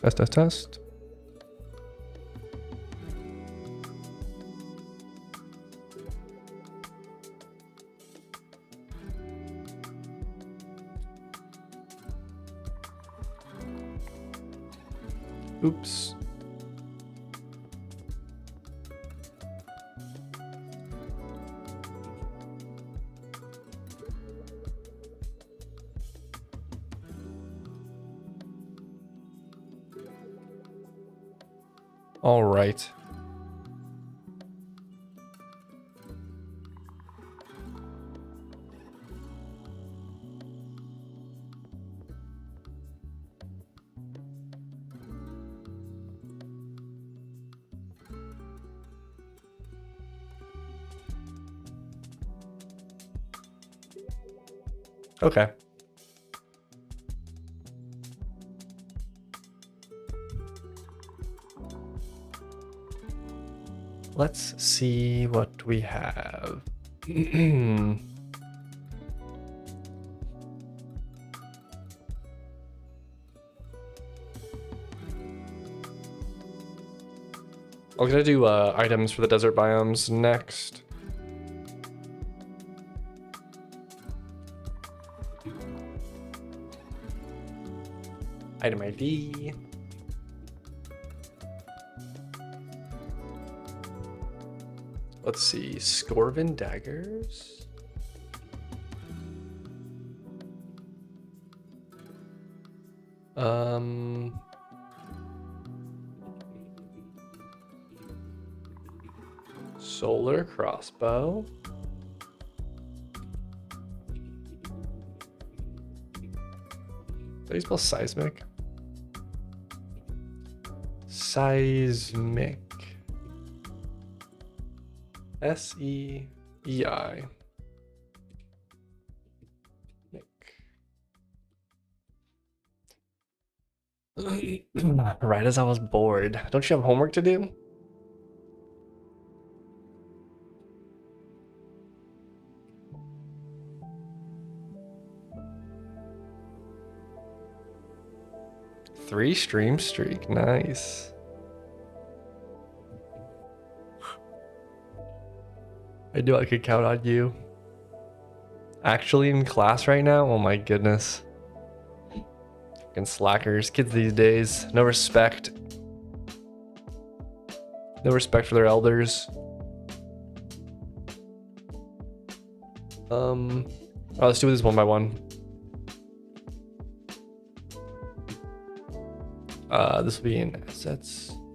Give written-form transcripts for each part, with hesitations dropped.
Test, test, test. Oops. All right. Okay. Let's see what we have. I'm gonna do items for the desert biomes next. Item ID. Let's see, Scorvin daggers. Solar crossbow. How do you spell seismic? Seismic. S-E-E-I. Right as I was bored. Don't you have homework to do? Three stream streak, nice. I knew I could count on you. Actually in class right now? Oh my goodness. Fucking slackers. Kids these days. No respect. No respect for their elders. Let's do this one by one. This will be in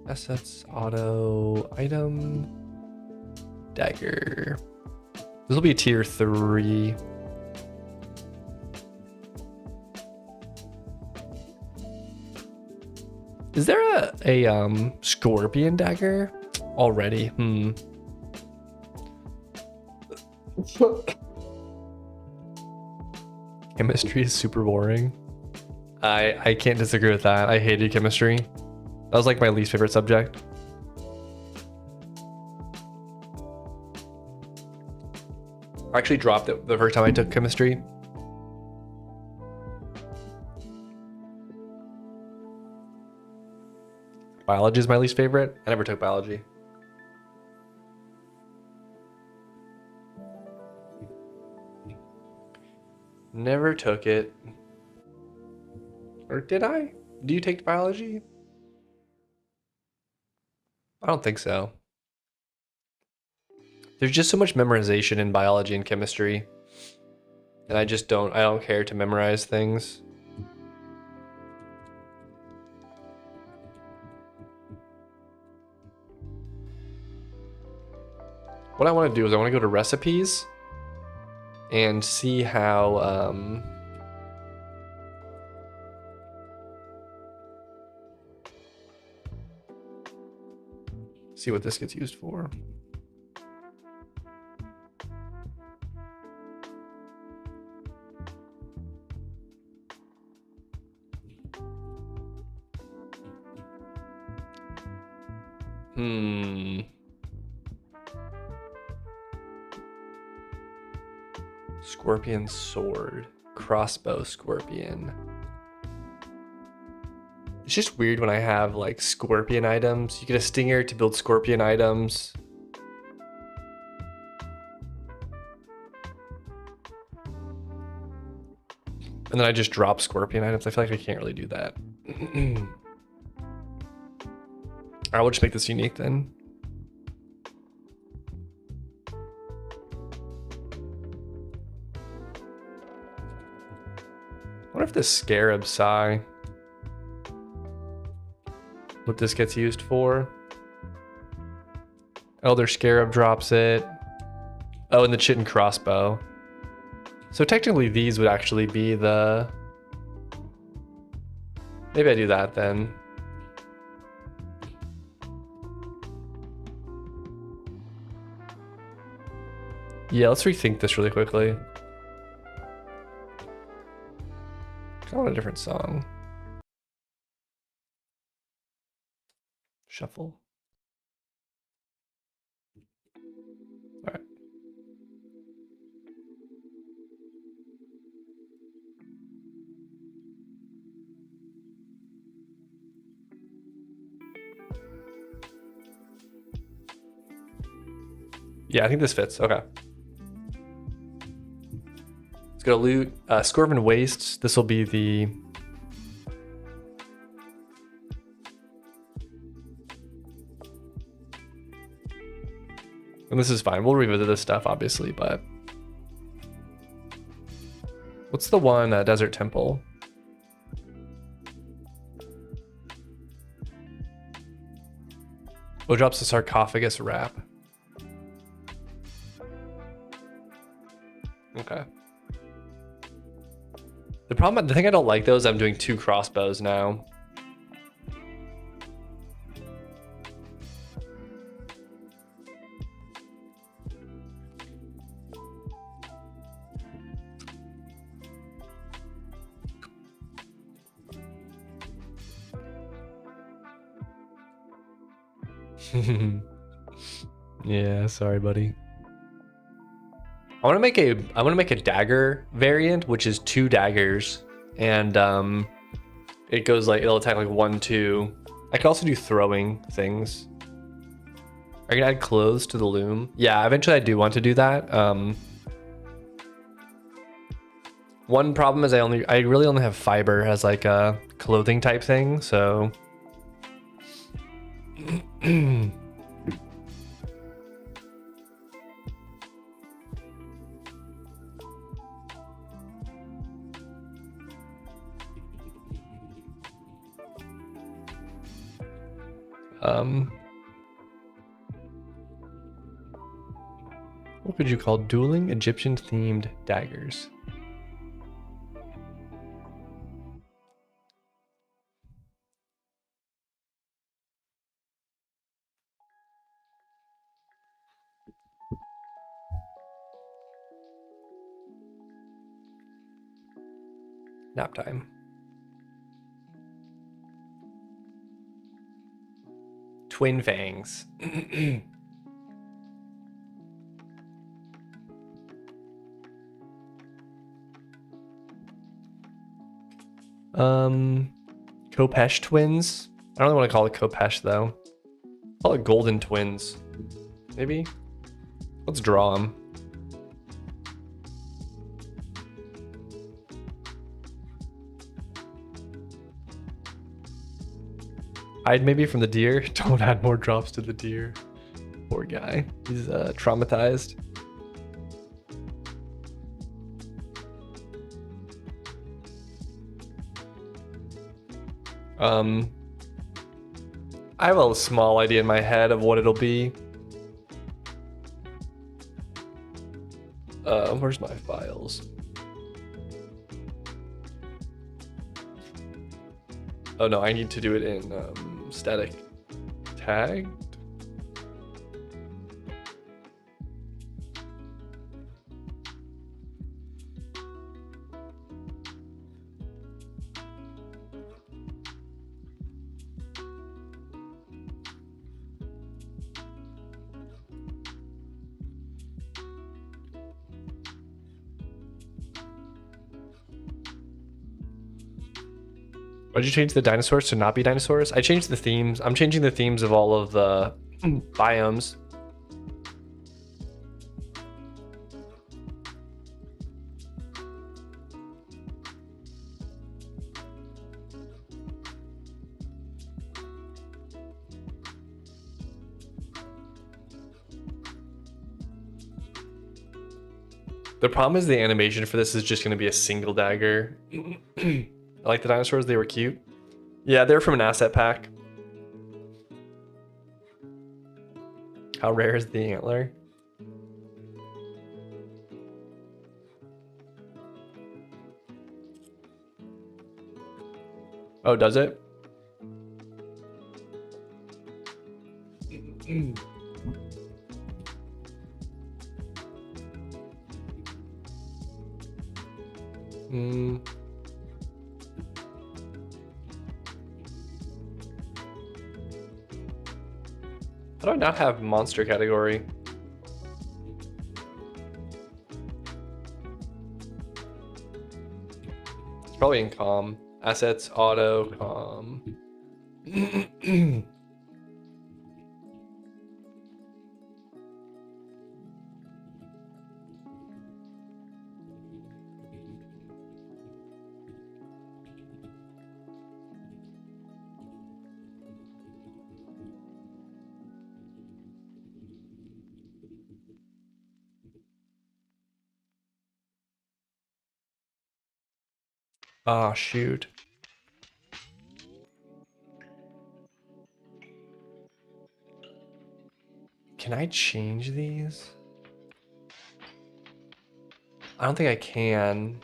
assets, auto, item, dagger. This will be tier 3. Is there a scorpion dagger already? Chemistry is super boring. I can't disagree with that. I hated chemistry. That was like my least favorite subject. I actually dropped it the first time I took chemistry. Biology is my least favorite. I never took biology. Never took it. Or did I? Do you take biology? I don't think so. There's just so much memorization in biology and chemistry. And I don't care to memorize things. What I want to do is I want to go to recipes and see how see what this gets used for. Scorpion sword, crossbow scorpion. It's just weird when I have like scorpion items. You get a stinger to build scorpion items. And then I just drop scorpion items. I feel like I can't really do that. Alright, we'll just make this unique then. What if the scarab sigh? What this gets used for? Elder Scarab drops it. Oh, and the Chitin Crossbow. So technically these would actually be the... Maybe I do that then. Yeah, let's rethink this really quickly. I want a different song. Shuffle. All right. Yeah, I think this fits. Okay. Let's go to loot. Scorpion Wastes. This will be the... And this is fine. We'll revisit this stuff, obviously, but... What's the one, Desert Temple? Oh, drops the Sarcophagus Wrap. Okay. The thing I don't like though is I'm doing 2 crossbows now. Yeah, sorry, buddy. I want to make a dagger variant, which is 2 daggers, and it goes like it'll attack like 1, 2. I can also do throwing things. I can add clothes to the loom. Yeah, eventually I do want to do that. One problem is I really only have fiber as like a clothing type thing, so. What could you call dueling Egyptian themed daggers? Nap time. Twin fangs. Kopesh twins. I don't really want to call it Kopesh though. Call it golden twins. Maybe. Let's draw them. Hide maybe from the deer. Don't add more drops to the deer. Poor guy. He's traumatized. I have a small idea in my head of what it'll be. Where's my files? Oh no, I need to do it in static tagged. Why'd you change the dinosaurs to not be dinosaurs? I changed the themes. I'm changing the themes of all of the biomes. The problem is the animation for this is just going to be a single dagger. I like the dinosaurs. They were cute. Yeah, they're from an asset pack. How rare is the antler? Oh, does it? How do I not have monster category? It's probably in comm. Assets, auto, comm. Ah, shoot. Can I change these? I don't think I can.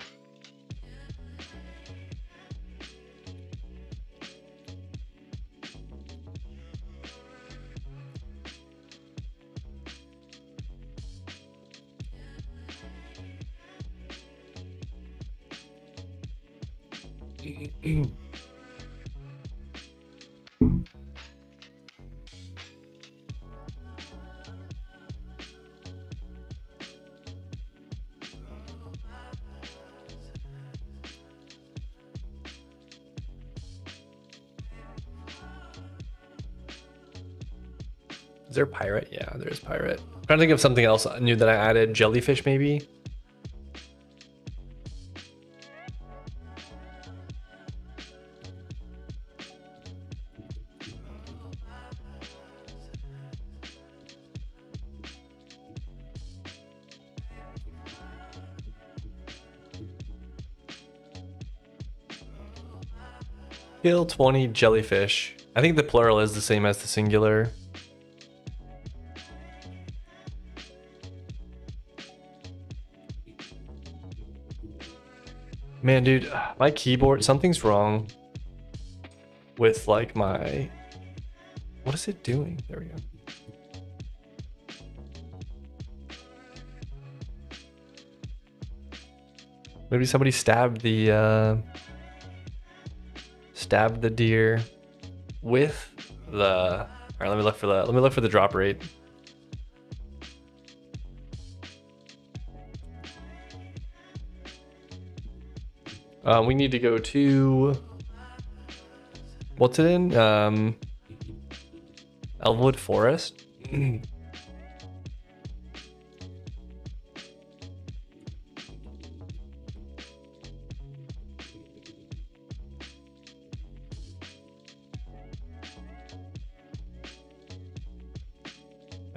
Is there pirate? Yeah, there is pirate. I'm trying to think of something else new that I added. Jellyfish, maybe? Kill 20 jellyfish. I think the plural is the same as the singular. Man, dude, my keyboard, something's wrong with like my, what is it doing? There we go. Maybe somebody stabbed the deer with the, all right, let me look for the drop rate. We need to go to, what's it in? Elwood Forest.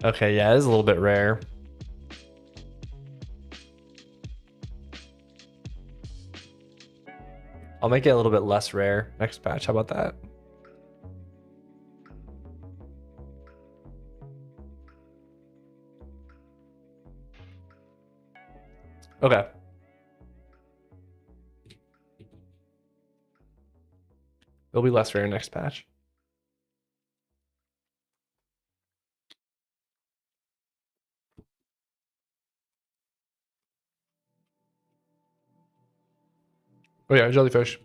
Okay, yeah, it is a little bit rare. I'll make it a little bit less rare next patch. How about that? Okay. It'll be less rare next patch. Oh yeah, jellyfish.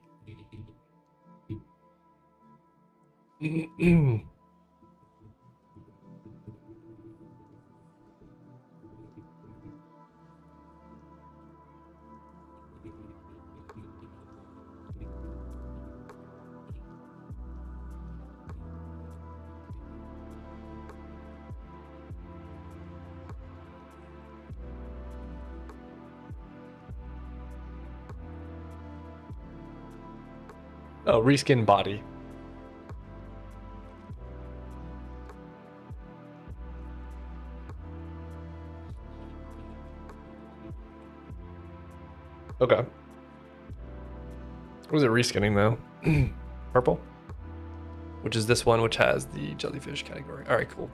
Oh, reskin body. Okay. What was it reskinning though? Purple? Which is this one, which has the jellyfish category. All right, cool.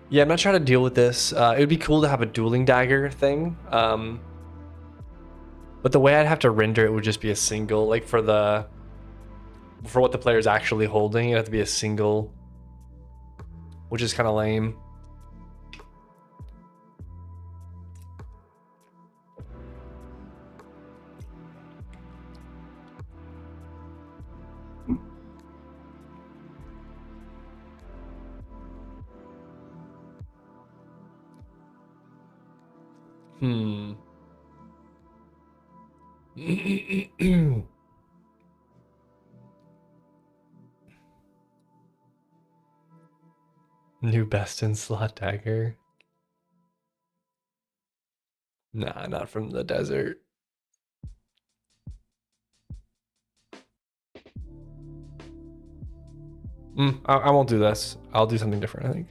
Yeah, I'm not trying to deal with this. It would be cool to have a dueling dagger thing. But the way I'd have to render it would just be a single, like for what the player's actually holding, it'd have to be a single, which is kind of lame. New best in slot dagger. Nah, not from the desert. I won't do this. I'll do something different, I think.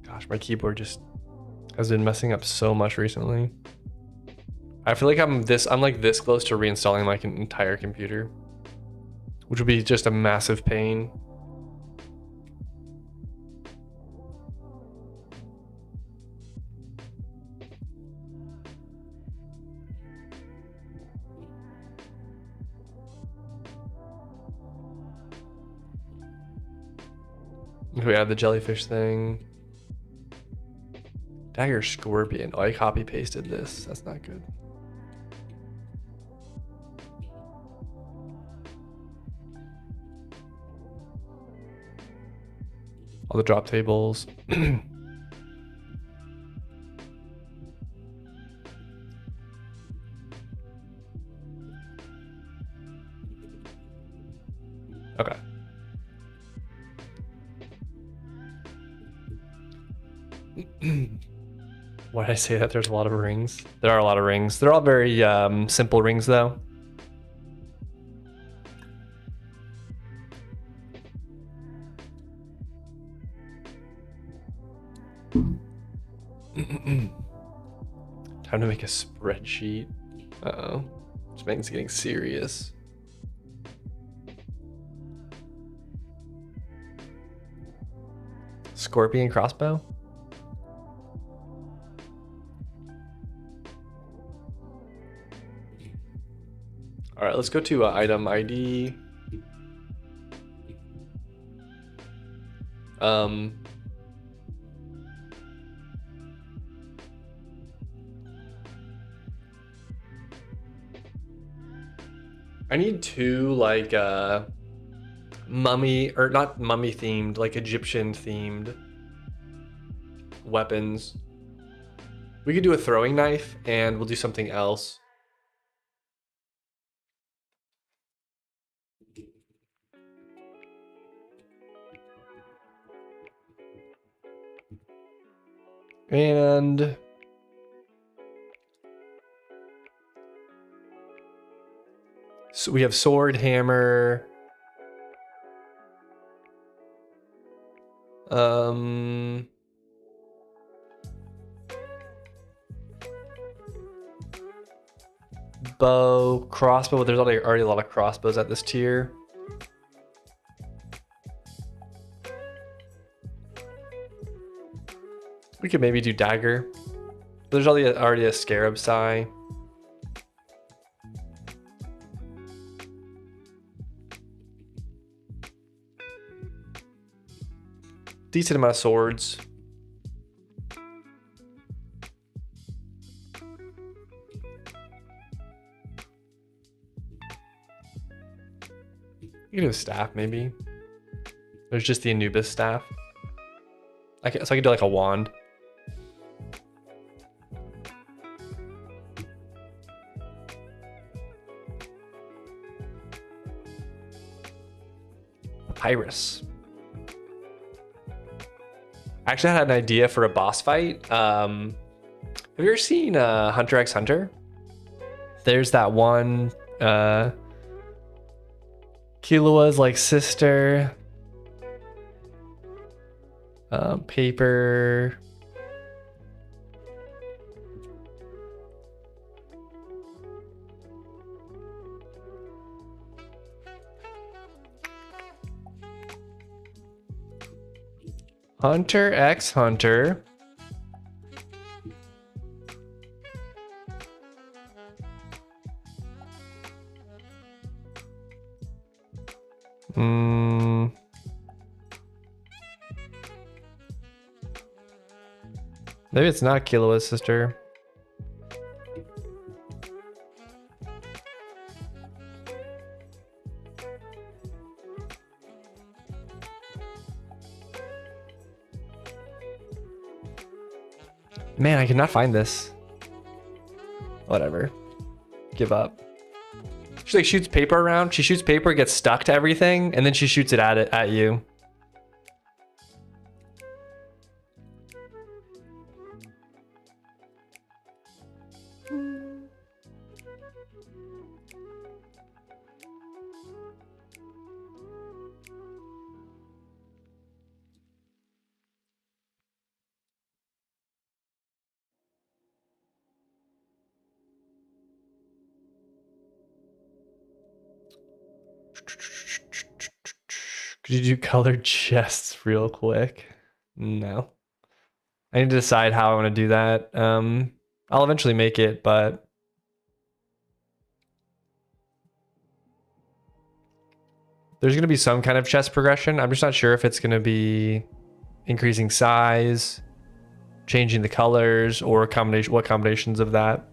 Gosh, my keyboard just has been messing up so much recently. I feel like I'm like this close to reinstalling my entire computer, which would be just a massive pain. We have the jellyfish thing. Dagger scorpion. Oh, I copy pasted this. That's not good. All the drop tables. Okay. Why did I say that? There's a lot of rings. There are a lot of rings. They're all very simple rings, though. Time to make a spreadsheet. Uh-oh. This man's getting serious. Scorpion crossbow? All right, let's go to item ID. I need two like mummy, or not mummy themed, like Egyptian themed weapons. We could do a throwing knife and we'll do something else. And so we have sword, hammer. Bow, crossbow. There's already a lot of crossbows at this tier. We could maybe do dagger. There's already a scarab sai. Decent amount of swords. You can do a staff, maybe. There's just the Anubis staff. So I could do like a wand. Papyrus. Actually, I had an idea for a boss fight. Have you ever seen Hunter x Hunter? There's that one Killua's like sister. Paper. Hunter x Hunter. Maybe it's not Killua's sister. Man, I cannot find this. Whatever. Give up. She like shoots paper around. She shoots paper, gets stuck to everything, and then she shoots it at you. Could you do colored chests real quick? No. I need to decide how I want to do that. I'll eventually make it, but there's going to be some kind of chest progression. I'm just not sure if it's going to be increasing size, changing the colors, or what combinations of that.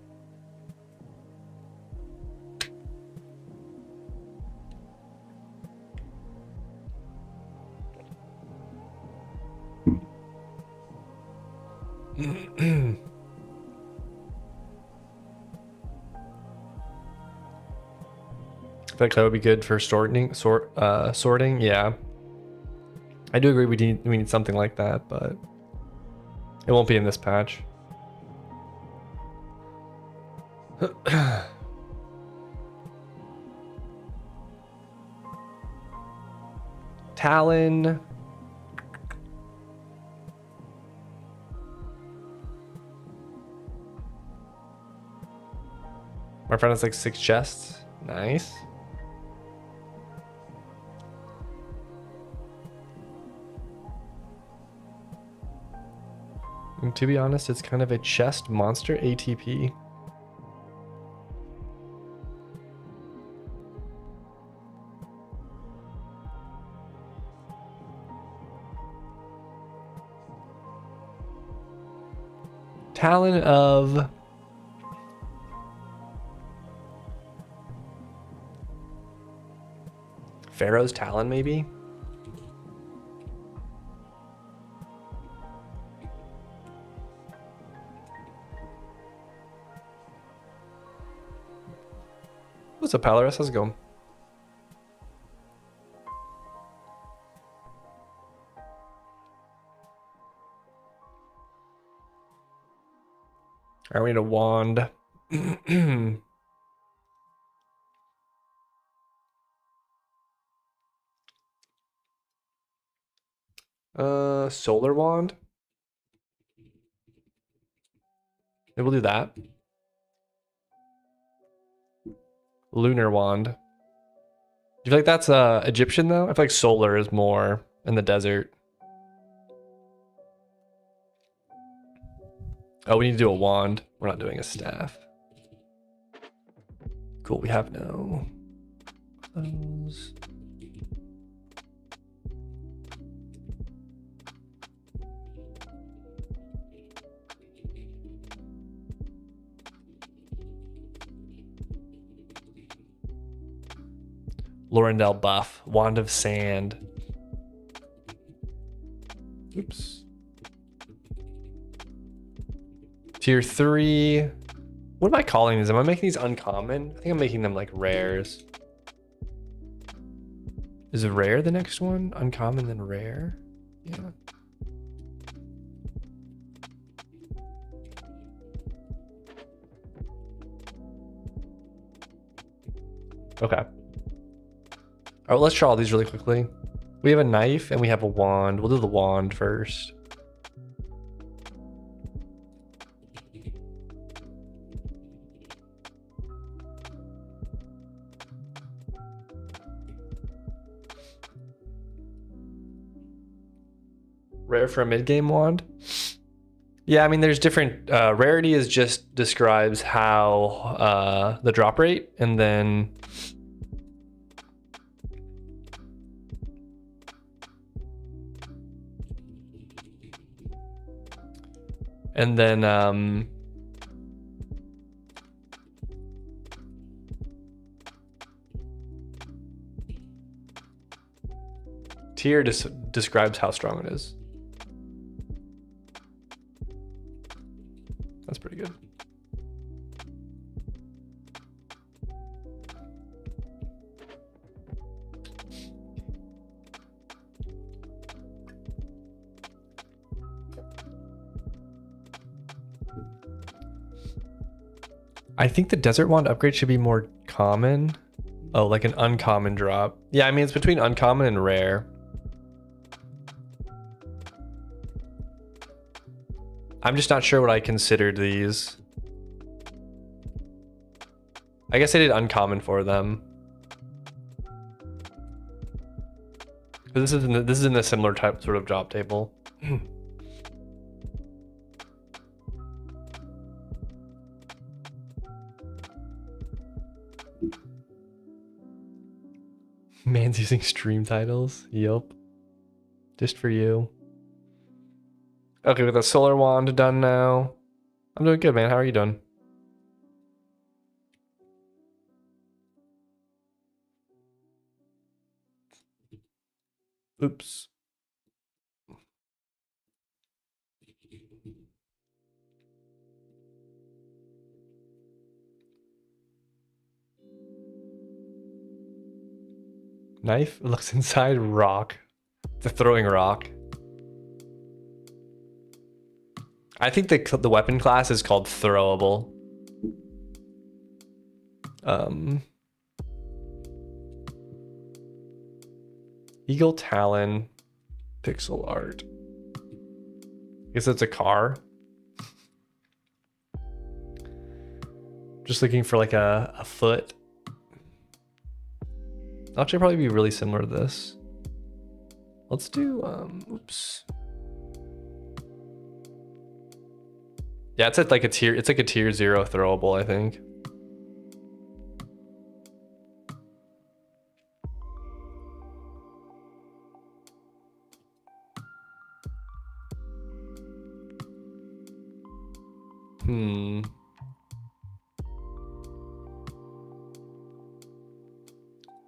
I feel like that would be good for sorting. Yeah, I do agree. We need something like that, but it won't be in this patch. Talon. My friend has like 6 chests. Nice. And to be honest, it's kind of a chest monster ATP. Talon of Pharaoh's Talon, maybe? What's up, Palaris? How's it going? Alright, we need a wand. Solar wand. Maybe we'll do that. Lunar wand. Do you feel like that's Egyptian though? I feel like solar is more in the desert. Oh, we need to do a wand. We're not doing a staff. Cool, we have no clothes. Lorendel buff, Wand of Sand. Oops. Tier 3. What am I calling these? Am I making these uncommon? I think I'm making them like rares. Is rare the next one? Uncommon then rare? Yeah. Okay. All right, let's try all these really quickly. We have a knife and we have a wand. We'll do the wand first. Rare for a mid-game wand? Yeah, I mean, there's different... rarity is just describes how the drop rate, and then... And then... tier describes how strong it is. That's pretty good. I think the desert wand upgrade should be more common. Oh, like an uncommon drop. Yeah, I mean, it's between uncommon and rare. I'm just not sure what I considered these. I guess I did uncommon for them. This is in a similar type sort of drop table. Man's using stream titles. Yup. Just for you. Okay, with the solar wand done now. I'm doing good, man. How are you doing? Oops. Knife looks inside rock. The throwing rock. I think the weapon class is called throwable. Eagle Talon, pixel art. I guess it's a car. Just looking for like a foot. Actually, probably be really similar to this. Let's do oops. Yeah, it's like a tier. It's like a tier 0 throwable, I think.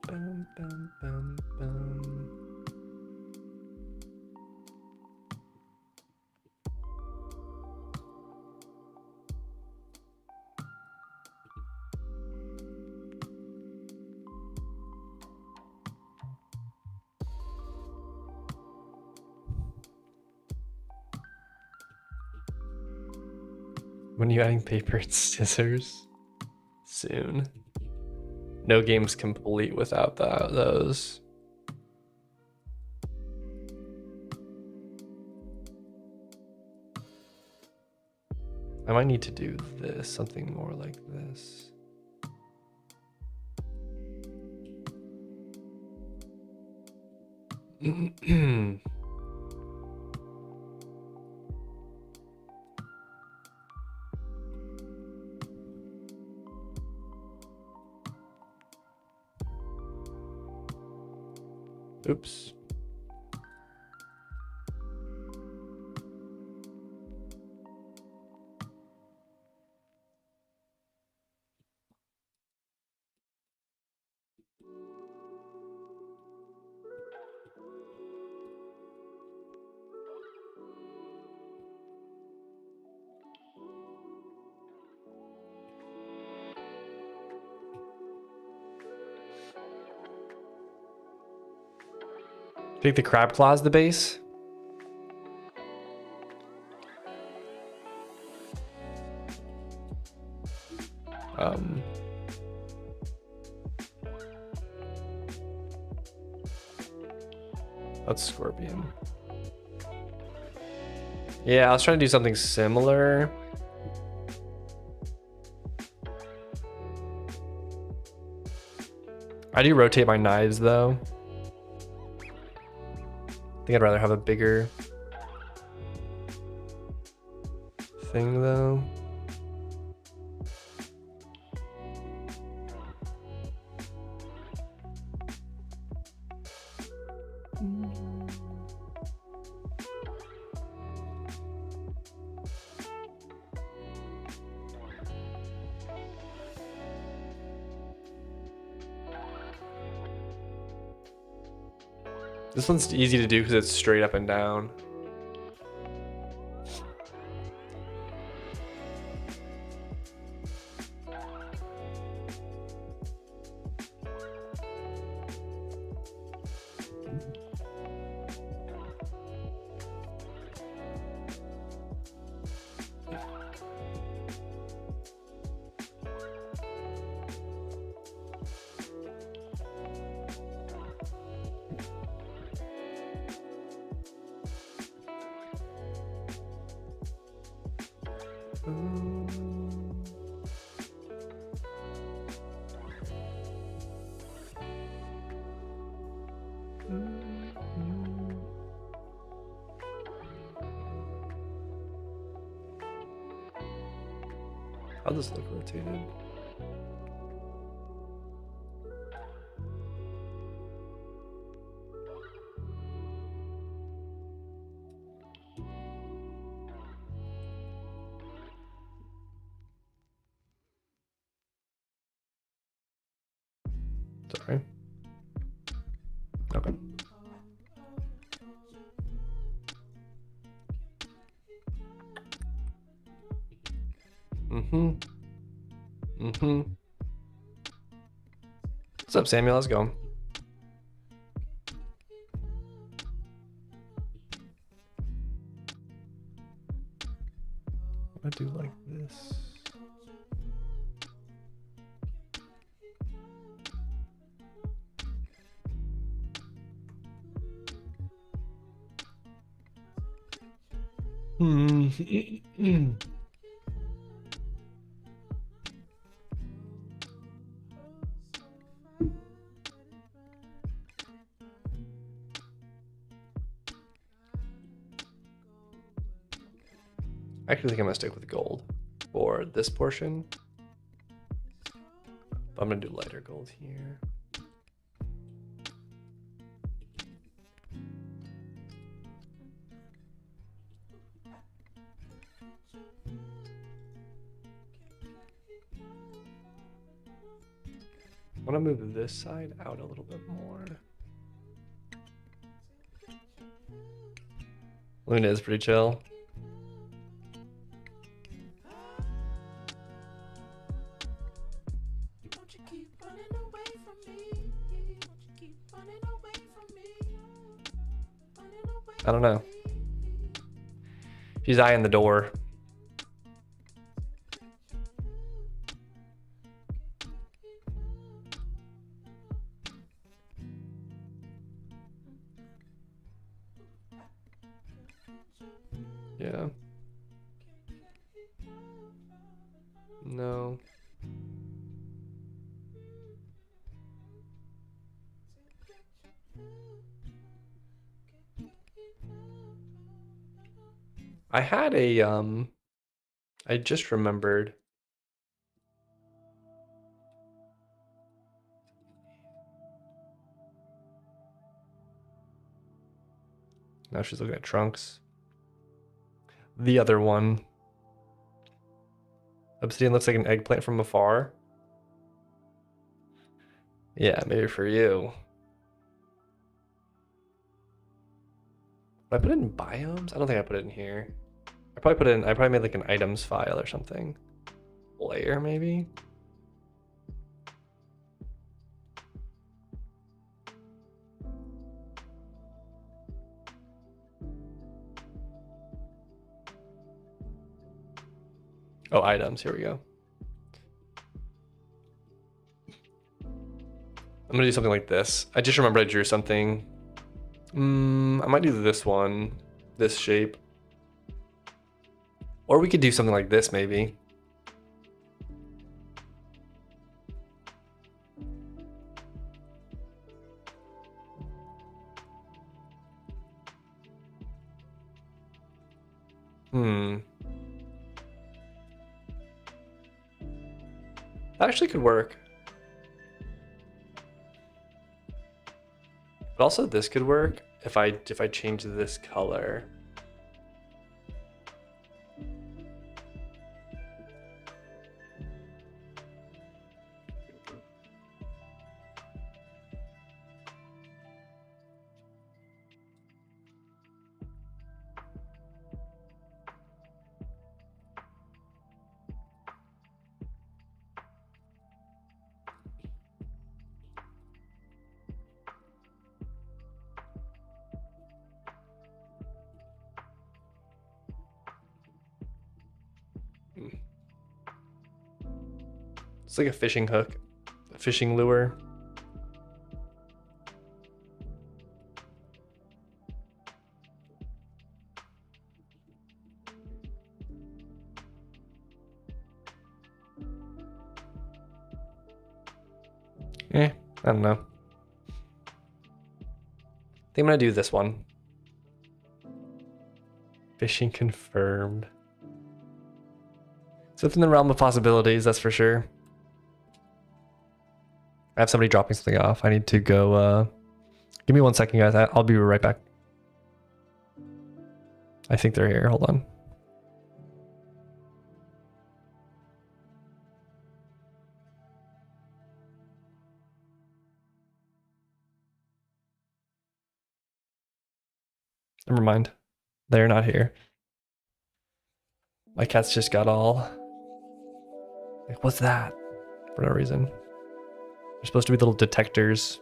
Bum, bum, bum, bum. When are you adding paper and scissors? Soon. No game's complete without those. I might need to do this, something more like this. Oops. Think the crab claw is the base? That's scorpion. Yeah, I was trying to do something similar. I do rotate my knives though. I think I'd rather have a bigger thing though. This one's easy to do because it's straight up and down. I'll just look rotated. Sorry. Okay. What's up, Samuel? Let's go. I do like this. I actually think I'm gonna stick with gold for this portion. I'm gonna do lighter gold here. I want to move this side out a little bit more. Luna is pretty chill. I don't know. She's eyeing the door. Yeah. No. I had a I just remembered. Now she's looking at trunks. The other one. Obsidian looks like an eggplant from afar. Yeah, maybe for you. Did I put it in biomes? I don't think I put it in here. I probably made like an items file or something. Layer maybe? Oh, items, here we go. I'm gonna do something like this. I just remembered I drew something. I might do this one, this shape. Or we could do something like this maybe. That actually could work. But also this could work if I change this color. It's like a fishing hook, a fishing lure. I don't know. I think I'm gonna do this one. Fishing confirmed. So it's in the realm of possibilities, that's for sure. I have somebody dropping something off. I need to go, give me 1 second, guys. I'll be right back. I think they're here, hold on. Never mind. They're not here. My cats just got all... Like, what's that? For no reason. They're supposed to be little detectors.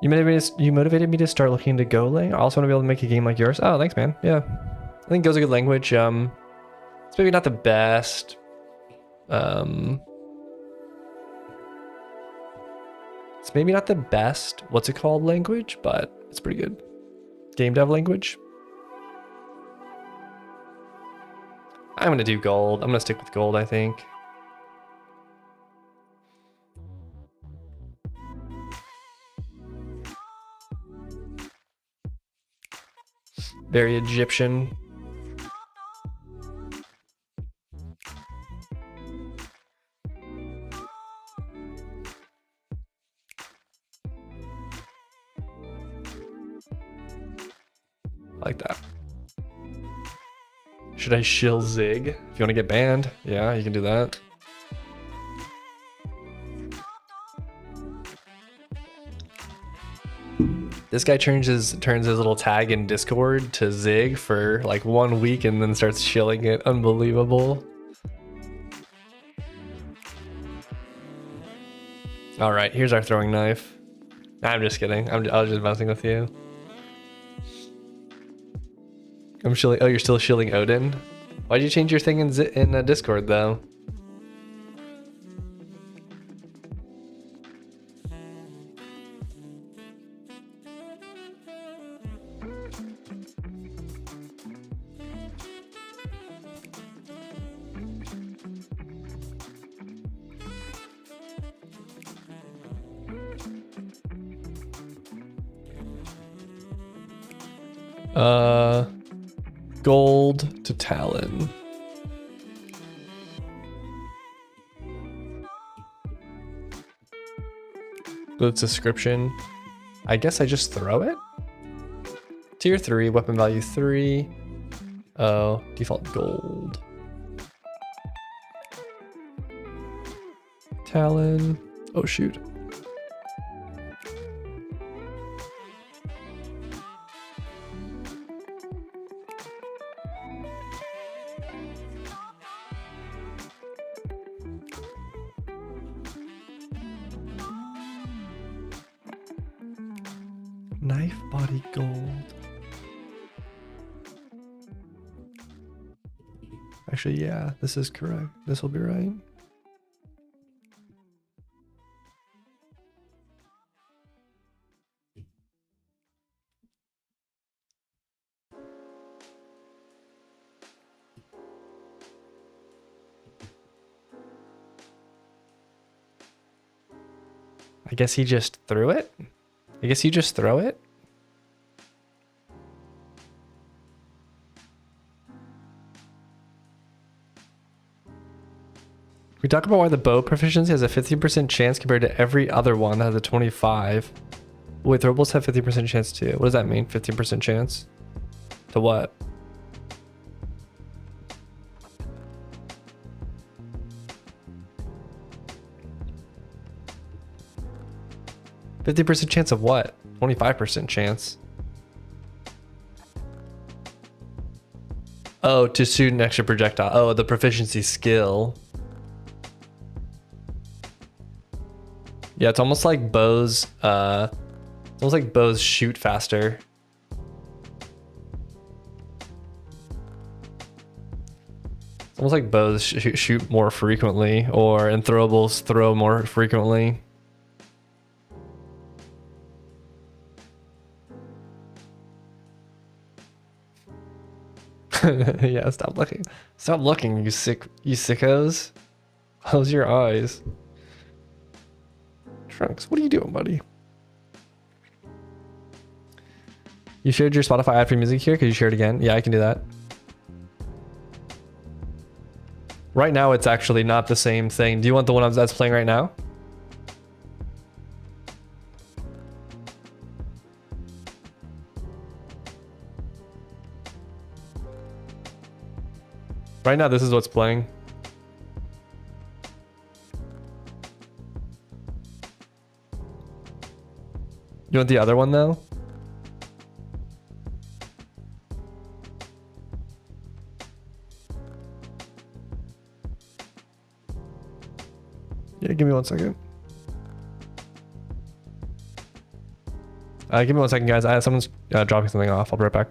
You motivated me to start looking into Golang. I also want to be able to make a game like yours. Oh, thanks, man. Yeah. I think Go's a good language. It's maybe not the best. It's maybe not the best, what's it called, language, but it's pretty good. Game dev language. I'm gonna do gold. I'm gonna stick with gold, I think. Very Egyptian. I like that. Should I shill Zig? If you want to get banned, yeah, you can do that. This guy turns his little tag in Discord to Zig for like 1 week and then starts shilling it. Unbelievable. All right, here's our throwing knife. I'm just kidding. I was just messing with you. I'm shilling. Oh, you're still shilling Odin? Why'd you change your thing in Discord though? Gold to Talon. The description. I guess I just throw it. Tier 3, weapon value 3. Oh, default gold. Talon. Oh shoot. Knife body gold. Actually, yeah, this is correct. This will be right. I guess he just threw it? I guess you just throw it? We talk about why the bow proficiency has a 15% chance compared to every other one that has a 25. Wait, throwables have 50% chance too. What does that mean? 15% chance? To what? %50 chance of what? 25% chance. Oh, to shoot an extra projectile. Oh, the proficiency skill. Yeah, it's almost like bows. It's almost like bows shoot faster. It's almost like bows shoot more frequently, or and throwables throw more frequently. Yeah, stop looking. Stop looking, you sickos. Close your eyes. Trunks, what are you doing, buddy? You shared your Spotify ad free music here? Could you share it again? Yeah, I can do that. Right now, it's actually not the same thing. Do you want the one that's playing right now? Right now, this is what's playing. You want the other one though? Yeah, give me 1 second. Give me 1 second, guys. Someone's dropping something off. I'll be right back.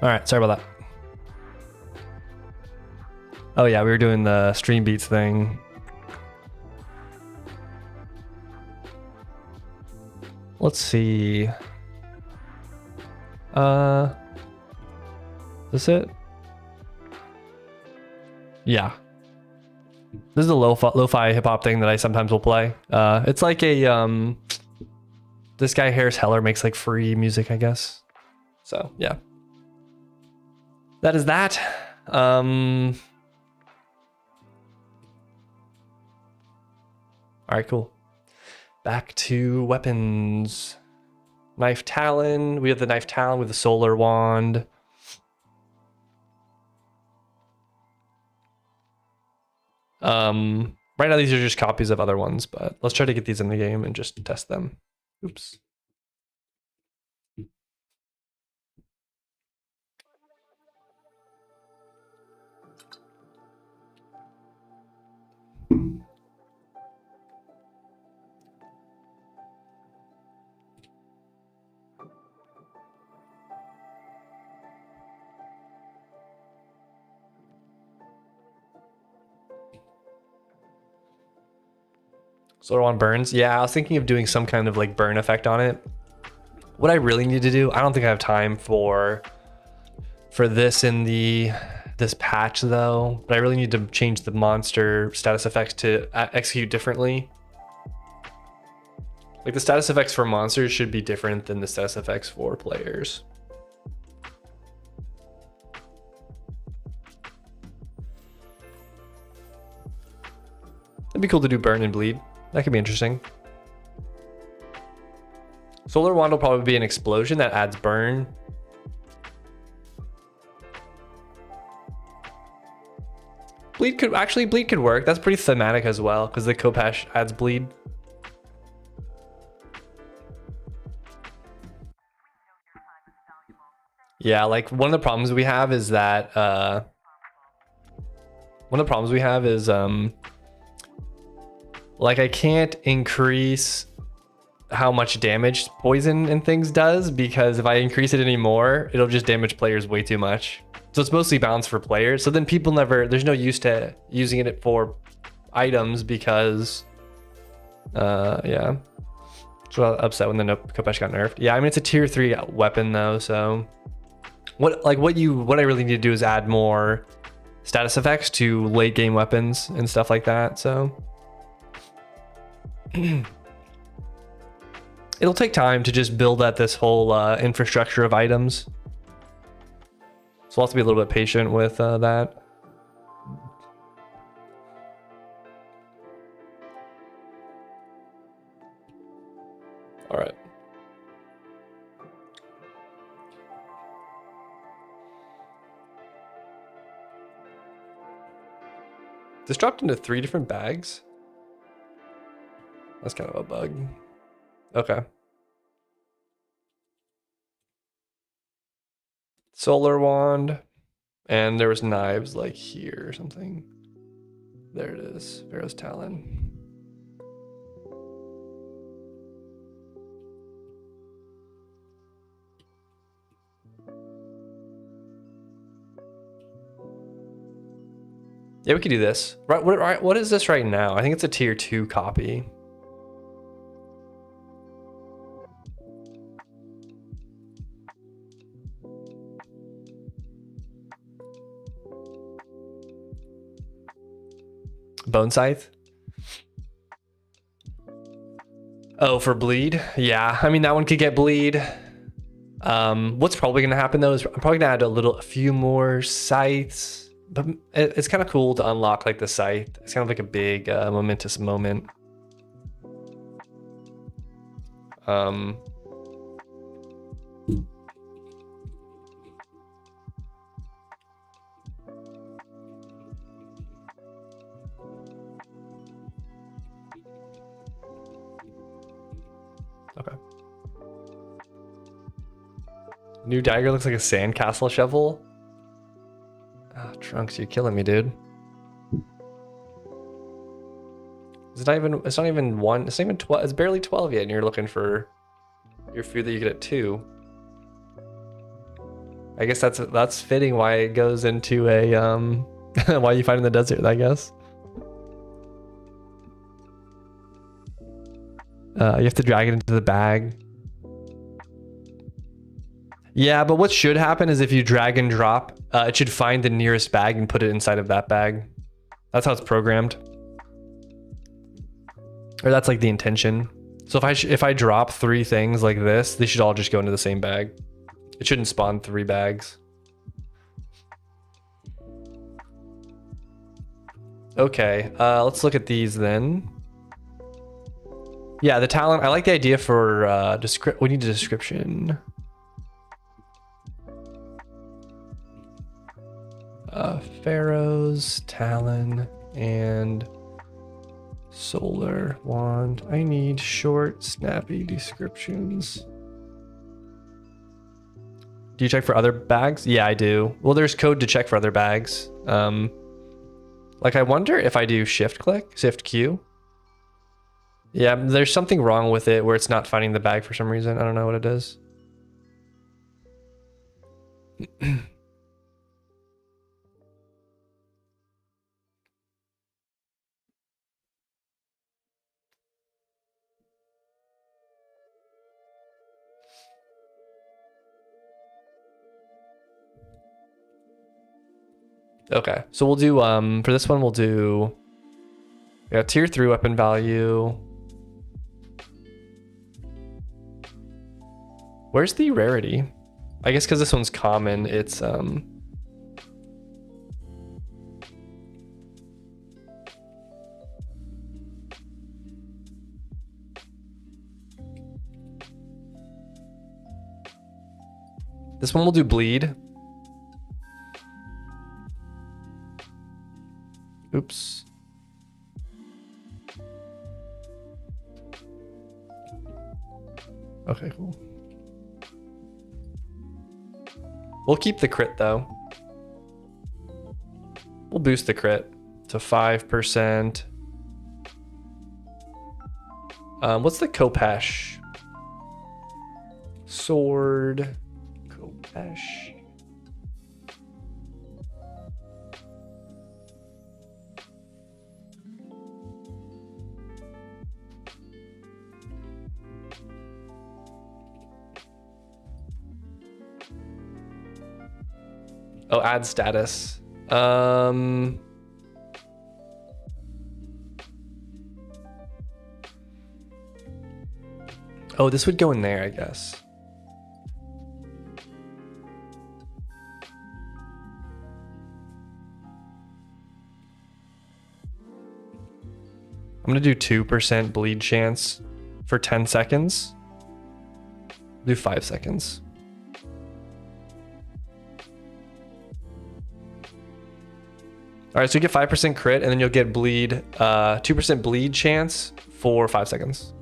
All right, sorry about that. Oh yeah, we were doing the stream beats thing. Let's see. Is this it? Yeah. This is a lo-fi hip-hop thing that I sometimes will play. It's like a this guy Harris Heller makes like free music, I guess. So yeah. That is that. All right, cool. Back to weapons. Knife Talon. We have the Knife Talon with the Solar Wand. Right now these are just copies of other ones, but let's try to get these in the game and just test them. Oops. Solar Wand burns. Yeah, I was thinking of doing some kind of like burn effect on it. What I really need to do, I don't think I have time for this in this patch though, but I really need to change the monster status effects to execute differently. Like the status effects for monsters should be different than the status effects for players. It'd be cool to do burn and bleed. That could be interesting. Solar Wand will probably be an explosion that adds burn. Bleed could work. That's pretty thematic as well because the Kopesh adds bleed. Yeah, like one of the problems we have is that like I can't increase how much damage poison and things does, because if I increase it anymore, it'll just damage players way too much. So it's mostly balanced for players. So then people there's no use to using it for items because, yeah. So I was upset when the Kopesh got nerfed. Yeah, I mean, it's a tier 3 weapon though. So what I really need to do is add more status effects to late game weapons and stuff like that. So it'll take time to just build up this whole infrastructure of items. So I'll have to be a little bit patient with that. All right. This dropped into 3 different bags. That's kind of a bug. Okay. Solar Wand. And there was knives like here or something. There it is. Pharaoh's Talon. Yeah, we could do this. What is this right now? I think it's a tier 2 copy. Bone Scythe? Oh, for bleed? Yeah, I mean, that one could get bleed. What's probably gonna happen though is I'm probably gonna add a few more scythes, but it's kind of cool to unlock like the scythe. It's kind of like a big momentous moment. Okay. New dagger looks like a sandcastle shovel. Ah, Trunks, you're killing me, dude. It's not even 1, it's not even 12, it's barely 12 yet, and you're looking for your food that you get at 2. I guess that's fitting why it goes into a why you find in the desert, I guess. You have to drag it into the bag. Yeah, but what should happen is if you drag and drop, it should find the nearest bag and put it inside of that bag. That's how it's programmed. Or that's like the intention. So if I drop 3 things like this, they should all just go into the same bag. It shouldn't spawn 3 bags. Okay, let's look at these then. Yeah, the talent, I like the idea for we need a description. Pharaoh's Talon and Solar Wand. I need short, snappy descriptions. Do you check for other bags? Yeah, I do. Well, there's code to check for other bags. Like I wonder if I do shift Q. Yeah, there's something wrong with it where it's not finding the bag for some reason. I don't know what it is. Okay, so we'll do for this one we'll do tier 3 weapon value. Where's the rarity? I guess because this one's common, it's this one will do bleed. Oops. Okay, cool. We'll keep the crit though. We'll boost the crit to 5%. What's the Kopesh? Sword. Kopesh. Oh, add status. Oh, this would go in there, I guess. I'm gonna do 2% bleed chance for 10 seconds. Do 5 seconds. All right, so you get 5% crit, and then you'll get bleed, 2% bleed chance for 5 seconds.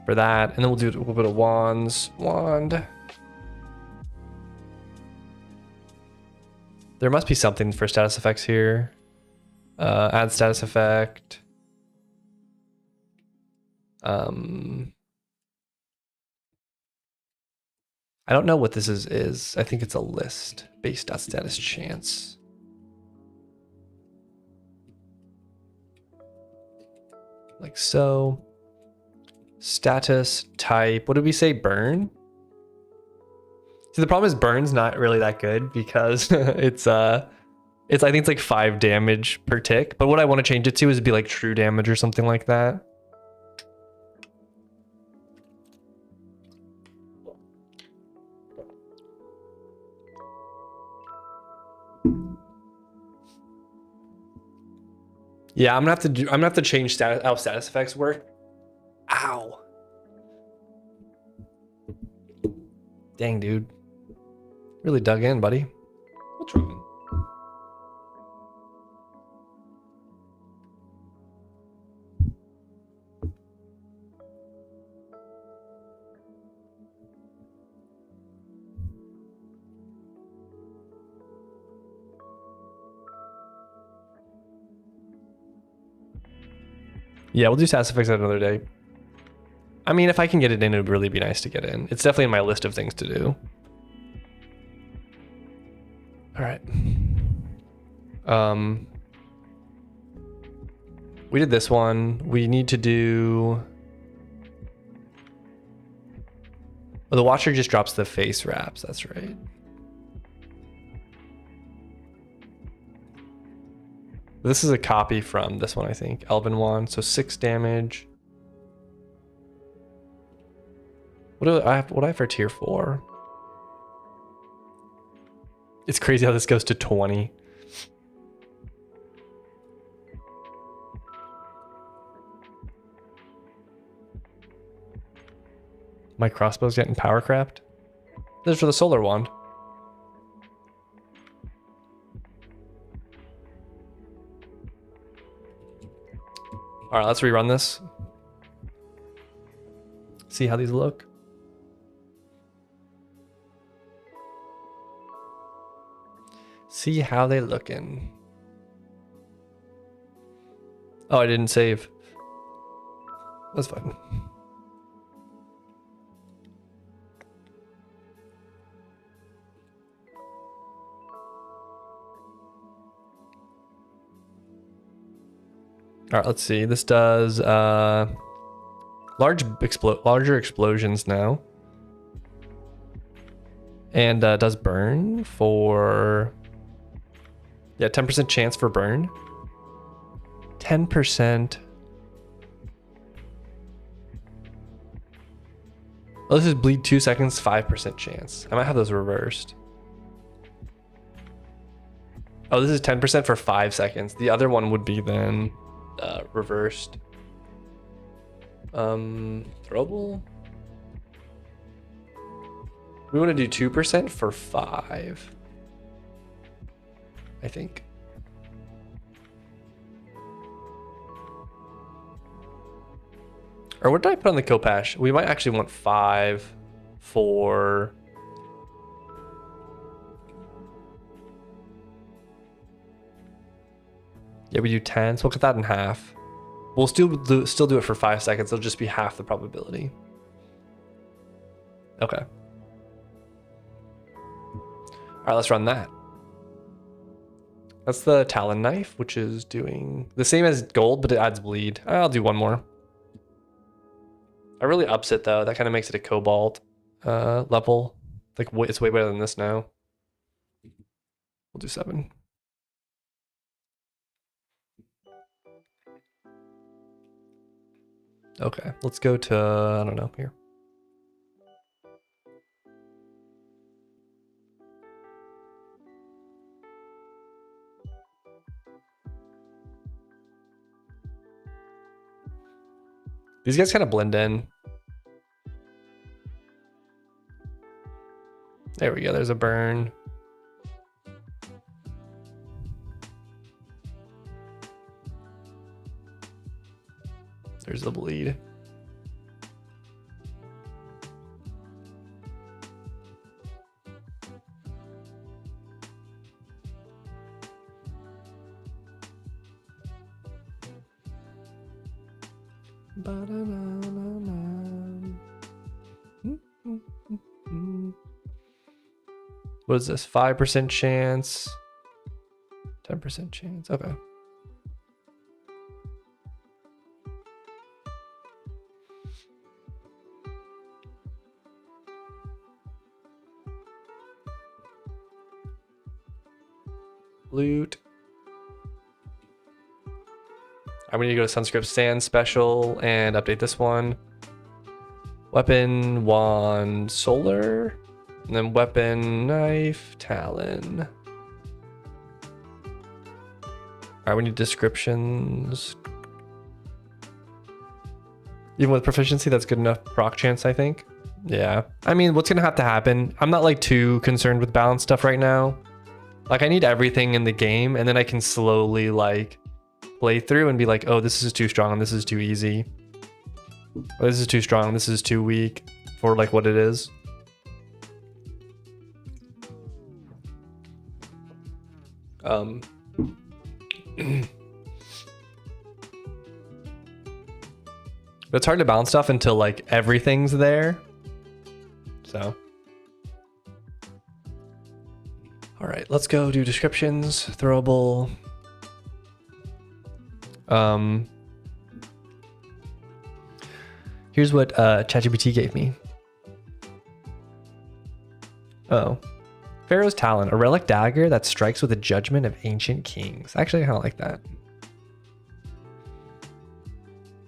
For that, and then we'll do a little bit of wand. There must be something for status effects here. Add status effect. I don't know what this is. I think it's a list. Base.status chance. Like so. Status type. What did we say? Burn? See, the problem is burn's not really that good because it's I think it's like 5 damage per tick. But what I want to change it to is be like true damage or something like that. Yeah, I'm gonna have to change how status effects work. Ow. Dang, dude. Really dug in, buddy. What's wrong? Yeah, we'll do status effects at another day. I mean, if I can get it in, it would really be nice to get in. It's definitely in my list of things to do. All right. We did this one. We need to do... Oh, the watcher just drops the face wraps. That's right. This is a copy from this one, I think. Elven Wand. So 6 damage. What do I have for tier 4? It's crazy how this goes to 20. My crossbow's getting power crapped. This is for the solar wand. All right, let's rerun this. See how these look. See how they looking. Oh, I didn't save. That's fine. All right, let's see. This does larger explosions now, and does burn for 10% chance for burn. 10%. Oh, this is bleed 2 seconds, 5% chance. I might have those reversed. Oh, this is 10% for 5 seconds. The other one would be then reversed. Throwable. We want to do 2% for 5. I think. Or what did I put on the Kopash? We might actually want 5 for... Yeah, we do 10, so we'll cut that in half. We'll still do it for 5 seconds. It'll just be half the probability. Okay. All right, let's run that. That's the Talon Knife, which is doing the same as gold, but it adds bleed. I'll do one more. I really ups it though. That kind of makes it a cobalt level. Like it's way better than this now. We'll do 7. Okay, let's go to, I don't know, here. These guys kind of blend in. There we go, there's a burn. There's the bleed. What is this? 5% chance, 10% chance. Okay. Loot. I'm gonna go to Sunscript Sand Special and update this one. Weapon, Wand, Solar, and then Weapon, Knife, Talon. Alright, we need descriptions. Even with proficiency, that's good enough proc chance, I think. Yeah. I mean, what's gonna have to happen? I'm not like too concerned with balance stuff right now. Like I need everything in the game, and then I can slowly like play through and be like, oh, this is too strong and this is too easy. Oh, this is too strong, this is too weak for like what it is. But it's hard to balance stuff until like everything's there. So. All right, let's go do descriptions, throwable. Here's what ChatGPT gave me. Oh. Pharaoh's Talon, a relic dagger that strikes with the judgment of ancient kings. Actually, I kind of like that.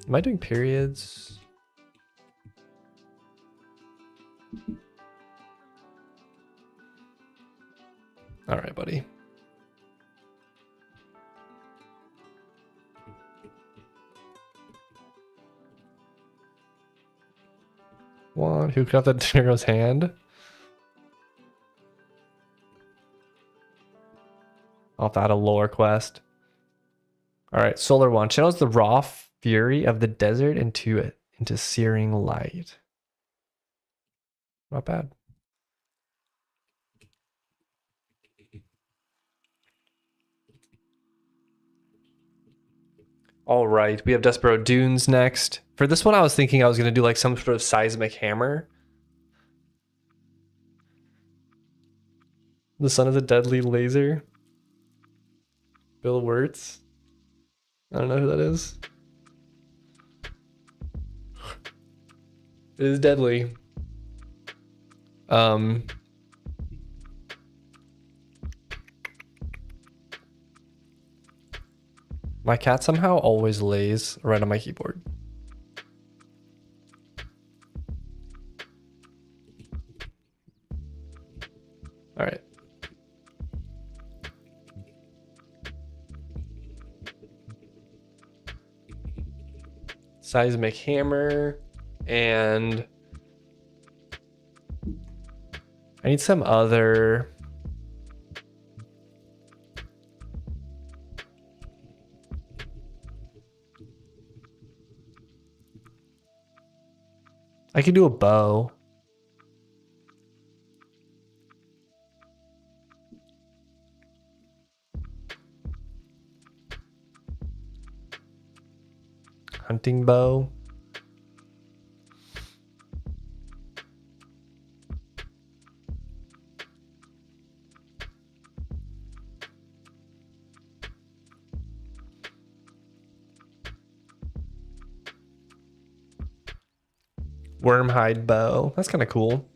Am I doing periods? All right, buddy. One, who cut off the hero's hand? I'll have to add a lore quest. All right, Solar One channels the raw fury of the desert into searing light. Not bad. All right, we have Desperate Dunes next. For this one, I was thinking I was going to do like some sort of seismic hammer. The Son of the Deadly Laser. Bill Wirtz. I don't know who that is. It is deadly. My cat somehow always lays right on my keyboard. All right. Seismic hammer, and I need some other. I could do a bow. Hunting bow. Wormhide bow. That's kind of cool.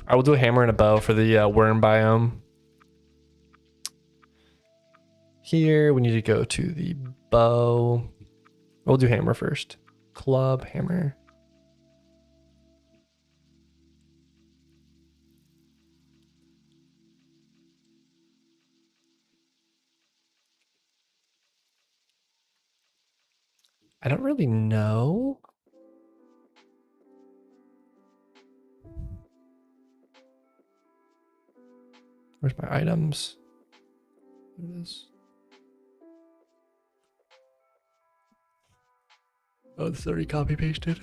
I will do a hammer and a bow for the worm biome. Here, we need to go to the bow. We'll do hammer first. Club, hammer. I don't really know. Where's my items? There it is. Oh, this is already copy pasted.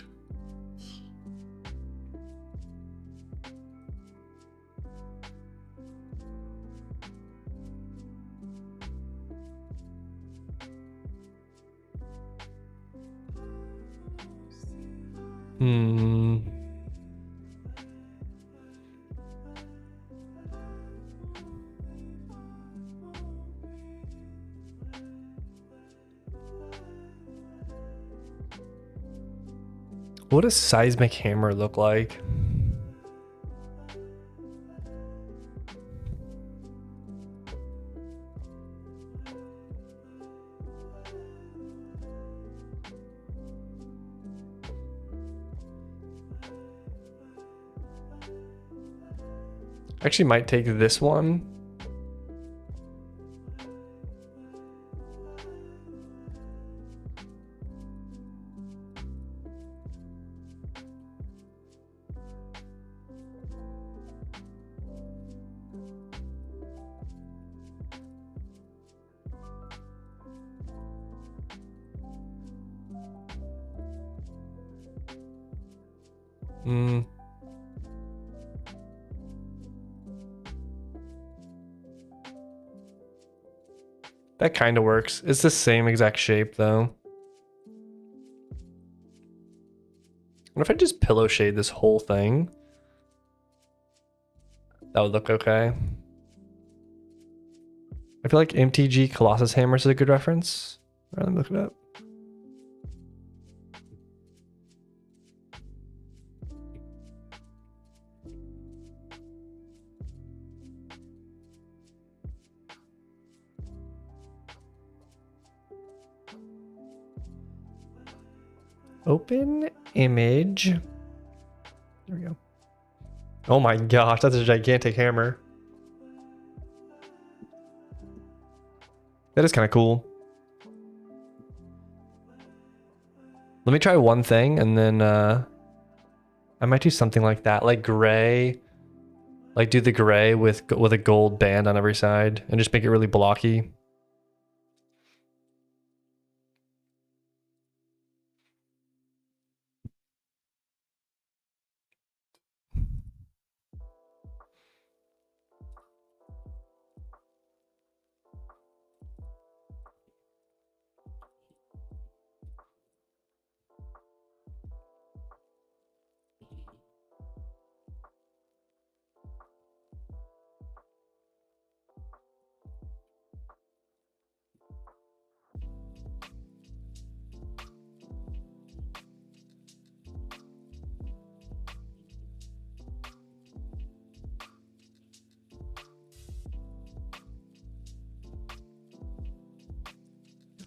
What does seismic hammer look like? Actually might take this one. That kind of works. It's the same exact shape though. What if I just pillow shade this whole thing? That would look okay. I feel like MTG Colossus Hammers is a good reference. All right, let me look it up. Open image. There we go. Oh my gosh, that's a gigantic hammer. That is kind of cool. Let me try one thing and then I might do something like that, like gray. Like do the gray with a gold band on every side and just make it really blocky.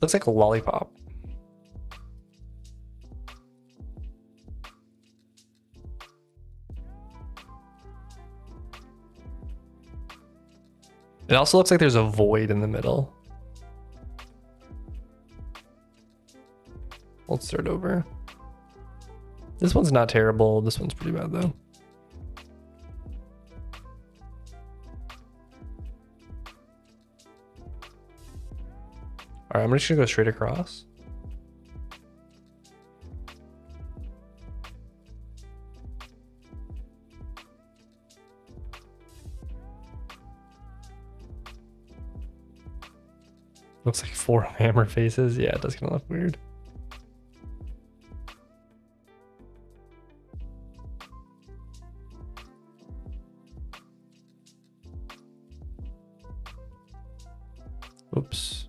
Looks like a lollipop. It also looks like there's a void in the middle. Let's start over. This one's not terrible. This one's pretty bad though. All right, I'm just gonna go straight across. Looks like 4 hammer faces. Yeah, it does kind of look weird. Oops.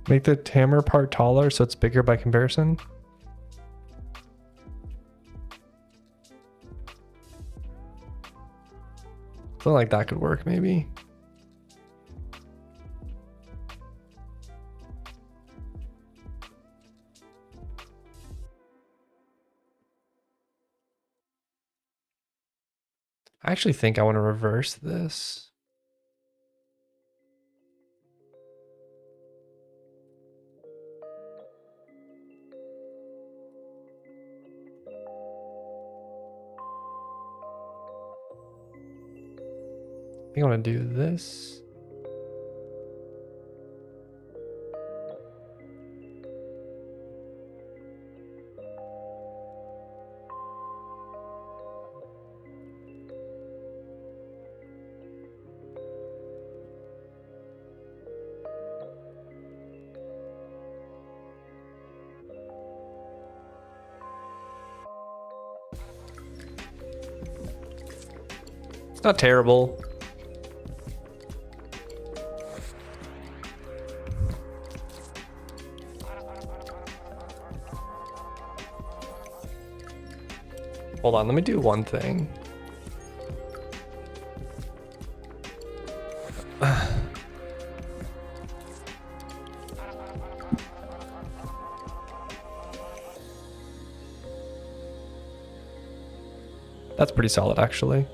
Make the hammer part taller so it's bigger by comparison. Something like that could work maybe. I actually think I want to reverse this. I think I want to do this. not terrible. Hold on, let me do one thing. That's pretty solid, actually.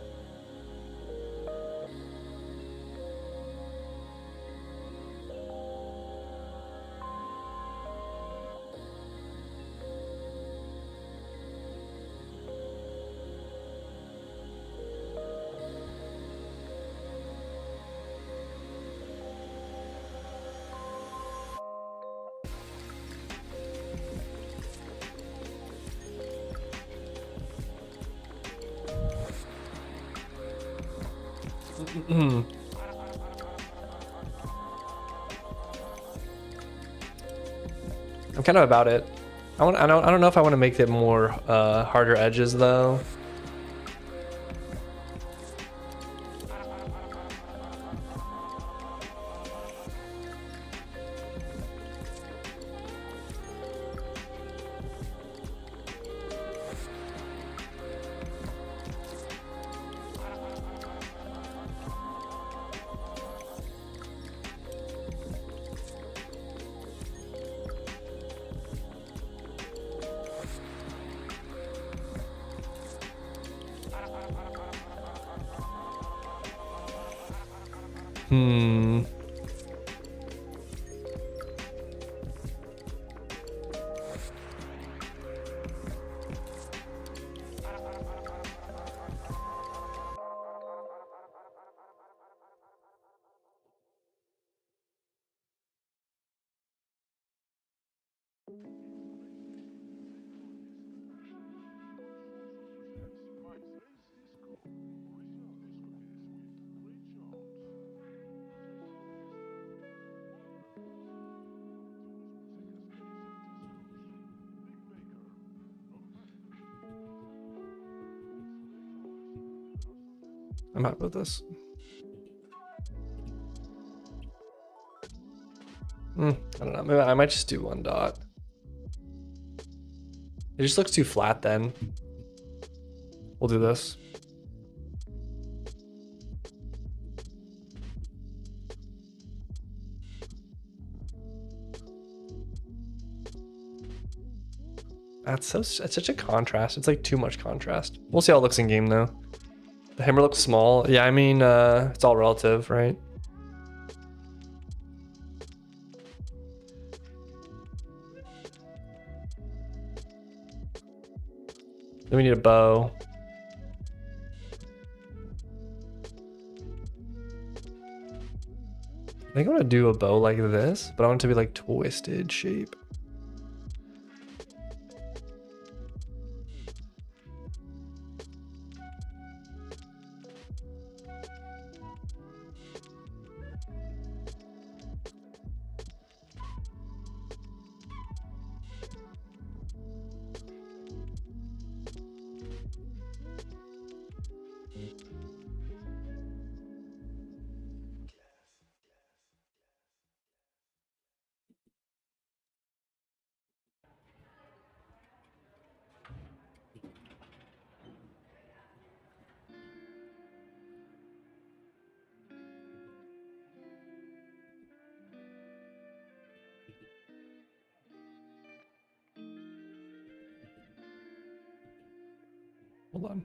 I'm kind of about it. I don't know if I want to make it more harder edges though. I'm happy with this. I don't know. Maybe I might just do one dot. It just looks too flat then. We'll do this. It's such a contrast. It's like too much contrast. We'll see how it looks in game though. The hammer looks small. Yeah, I mean, it's all relative, right? Then we need a bow. I think I want to do a bow like this, but I want it to be like twisted shape. Hold on.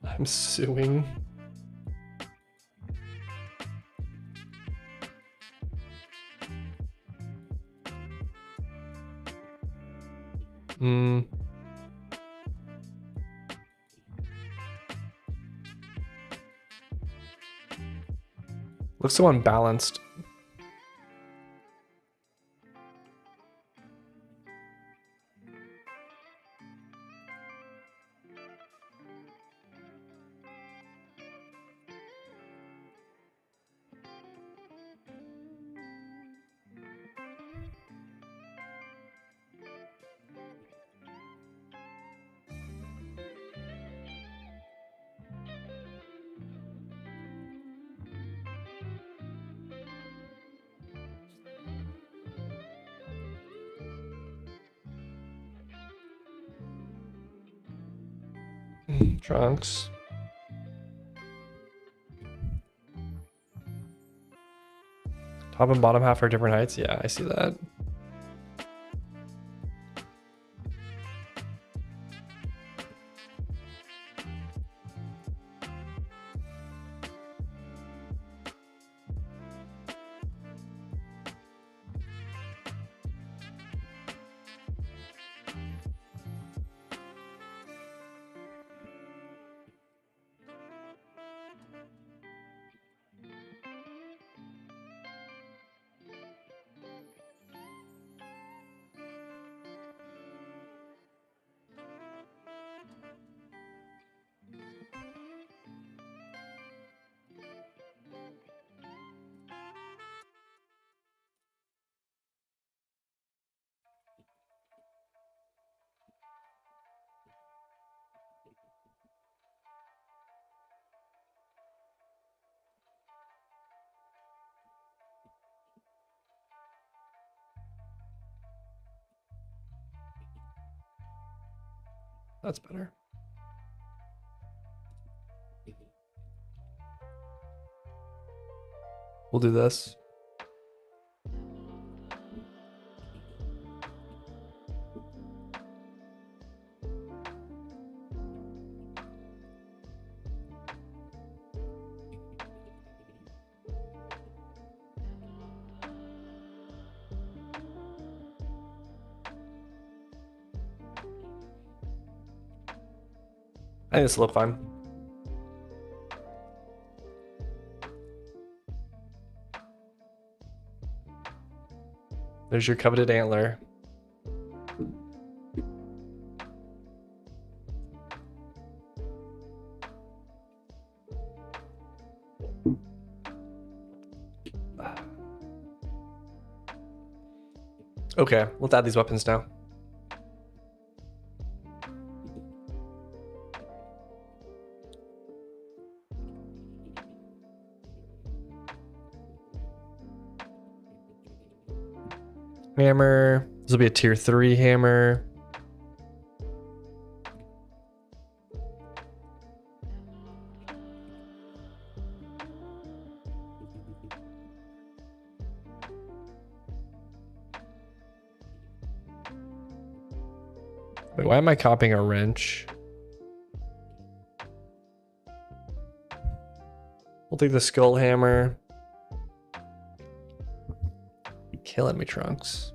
I'm suing. Looks so unbalanced. Trunks. Top and bottom half are different heights. Yeah, I see that. That's better. We'll do this. I think this will look fine. There's your coveted antler. Okay, let's add these weapons now. Hammer. This will be a tier 3 hammer. Wait, why am I copying a wrench? We'll take the skull hammer. Killing me, Trunks.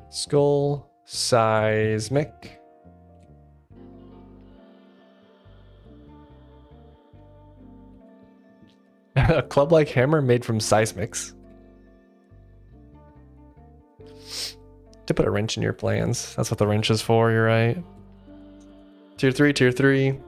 Skull seismic. A club-like hammer made from seismics. To put a wrench in your plans. That's what the wrench is for, you're right. Tier 3, tier 3.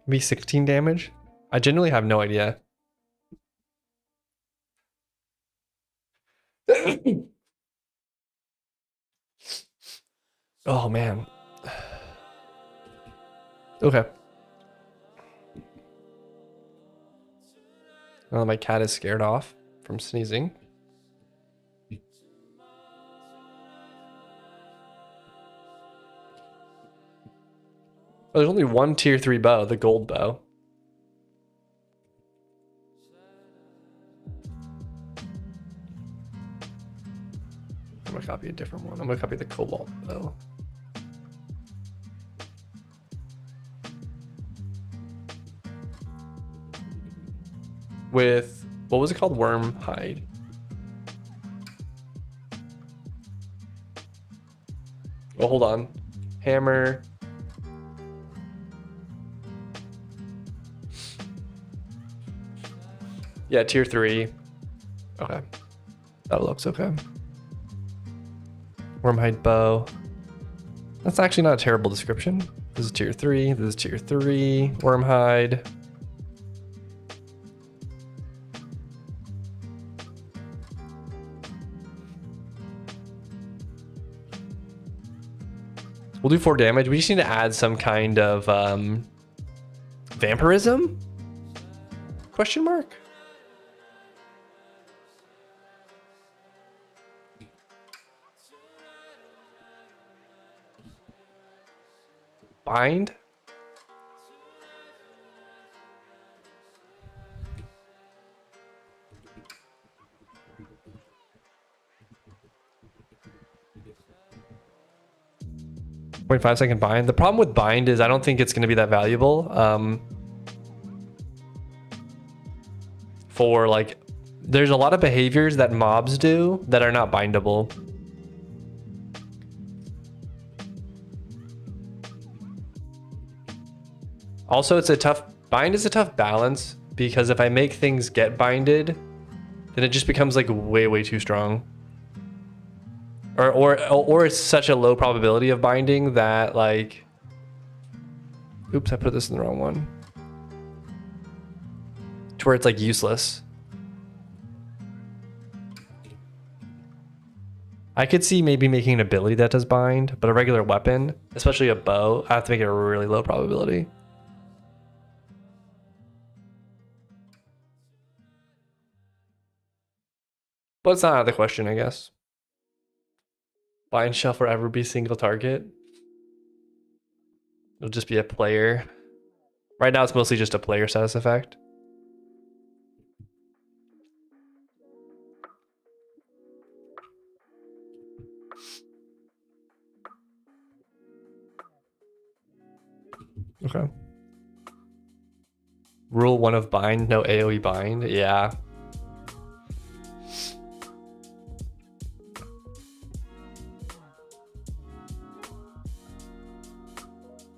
Maybe 16 damage? I genuinely have no idea. Oh man. Okay. Well, my cat is scared off from sneezing. Oh, there's only one tier 3 bow, the gold bow. I'm gonna copy a different one. I'm gonna copy the cobalt bow. With, what was it called? Worm hide. Oh, hold on. Hammer. Yeah, tier 3. Okay. That looks okay. Wormhide bow. That's actually not a terrible description. This is tier 3. This is tier 3. Wormhide. We'll do 4 damage. We just need to add some kind of vampirism? Question mark? Bind? .5-second bind. The problem with bind is I don't think it's going to be that valuable. For like, there's a lot of behaviors that mobs do that are not bindable. Also, bind is a tough balance because if I make things get binded, then it just becomes like way too strong. Or it's such a low probability of binding that like, oops, I put this in the wrong one. To where it's like useless. I could see maybe making an ability that does bind, but a regular weapon, especially a bow, I have to make it a really low probability. But it's not out of the question, I guess. Bind shall forever be single target. It'll just be a player. Right now it's mostly just a player status effect. Okay. Rule 1 of bind, no AoE bind. Yeah.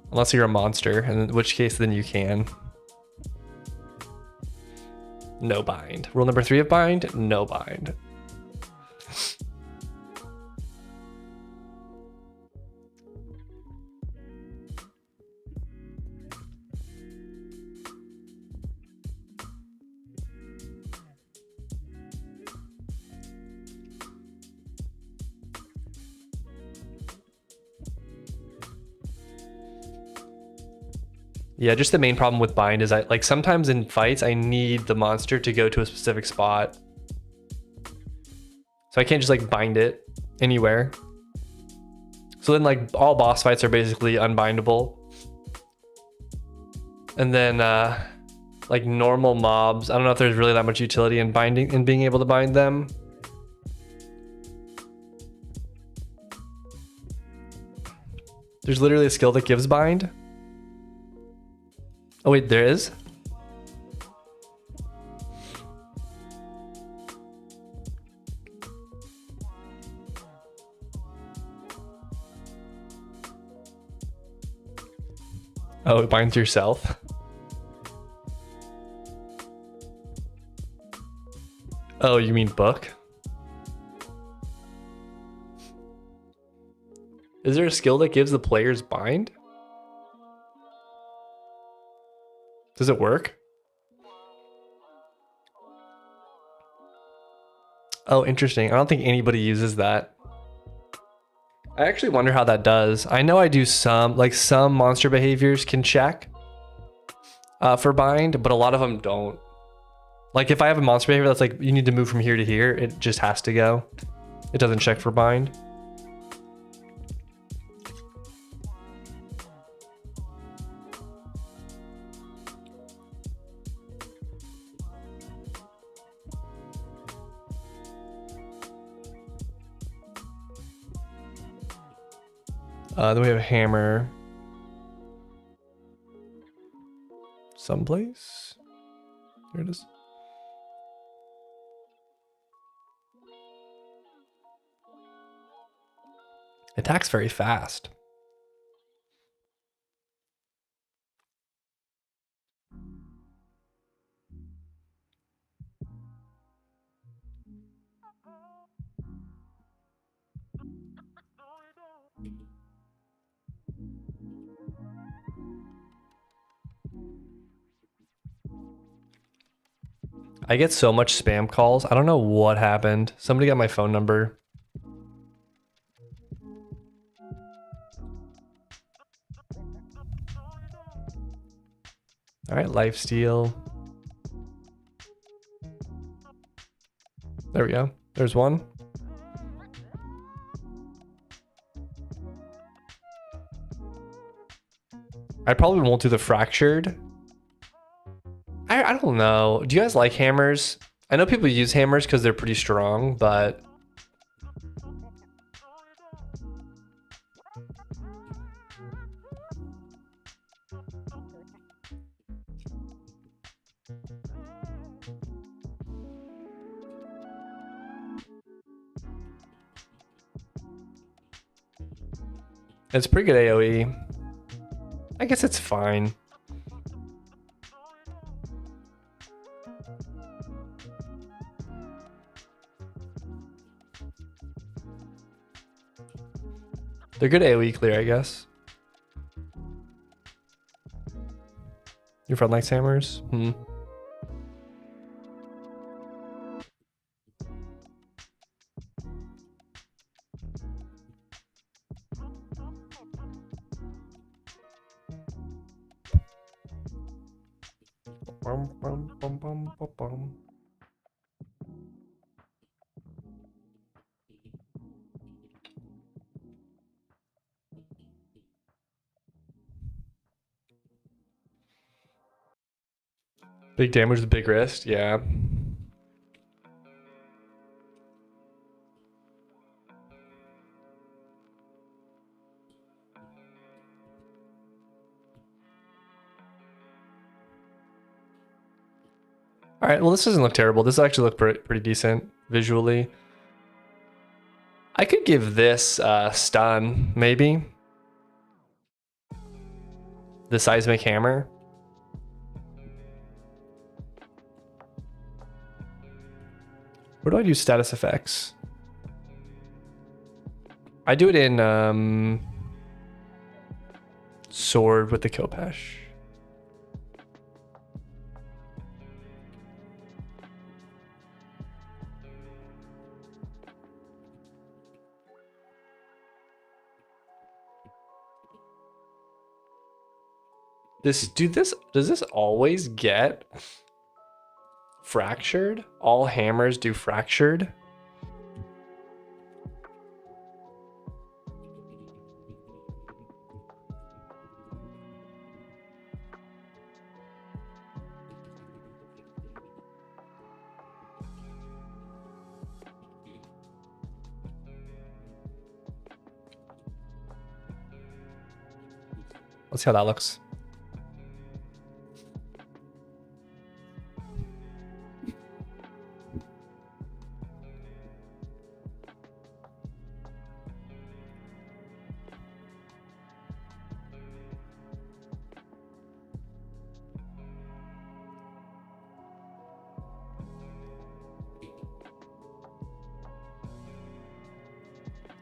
Unless you're a monster, in which case then you can. No bind. Rule number 3 of bind, no bind. Yeah, just the main problem with bind is like sometimes in fights I need the monster to go to a specific spot. So I can't just like bind it anywhere. So then like all boss fights are basically unbindable. And then like normal mobs, I don't know if there's really that much utility in binding and being able to bind them. There's literally a skill that gives bind. Oh wait, there is? Oh, it binds yourself? Oh, you mean book? Is there a skill that gives the players bind? Does it work? Oh, interesting. I don't think anybody uses that. I actually wonder how that does. I know I do some monster behaviors can check for bind, but a lot of them don't. Like if I have a monster behavior that's like, you need to move from here to here, it just has to go. It doesn't check for bind. Then we have a hammer. Someplace. Here it is. Attacks very fast. I get so much spam calls. I don't know what happened. Somebody got my phone number. All right, lifesteal. There we go. There's one. I probably won't do the fractured. I don't know. Do you guys like hammers? I know people use hammers because they're pretty strong, but it's pretty good AoE. I guess it's fine. They're good AoE clear, I guess. Your friend likes hammers? Hmm. Bum, bum, bum, bum, bum, bum. Big damage with big wrist, yeah. All right, well, this doesn't look terrible. This actually looked pretty decent visually. I could give this stun, maybe. The seismic hammer. Where do I do status effects? I do it in sword with the Kopesh. Does this always get fractured? All hammers do fractured? Let's see how that looks.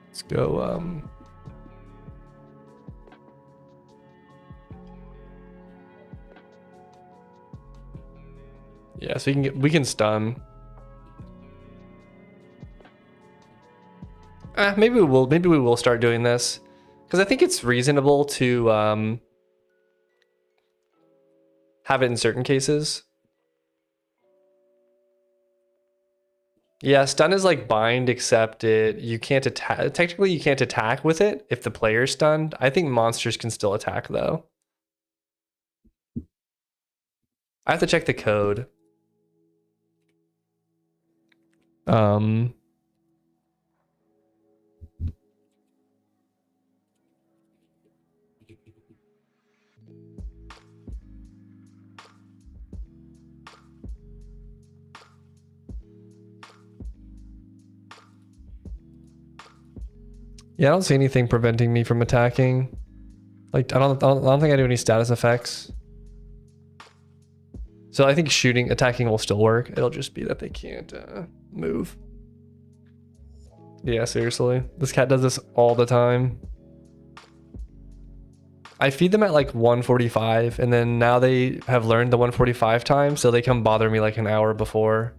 Let's go, yeah, so we can stun. Maybe we will start doing this. Because I think it's reasonable to have it in certain cases. Yeah, stun is like bind, except you can't attack. Technically, you can't attack with it if the player's stunned. I think monsters can still attack though. I have to check the code. Yeah, I don't see anything preventing me from attacking. Like, I don't think I do any status effects. So I think attacking will still work. It'll just be that they can't move. Yeah, seriously. This cat does this all the time. I feed them at like 145, and then now they have learned the 145 time, so they come bother me like an hour before.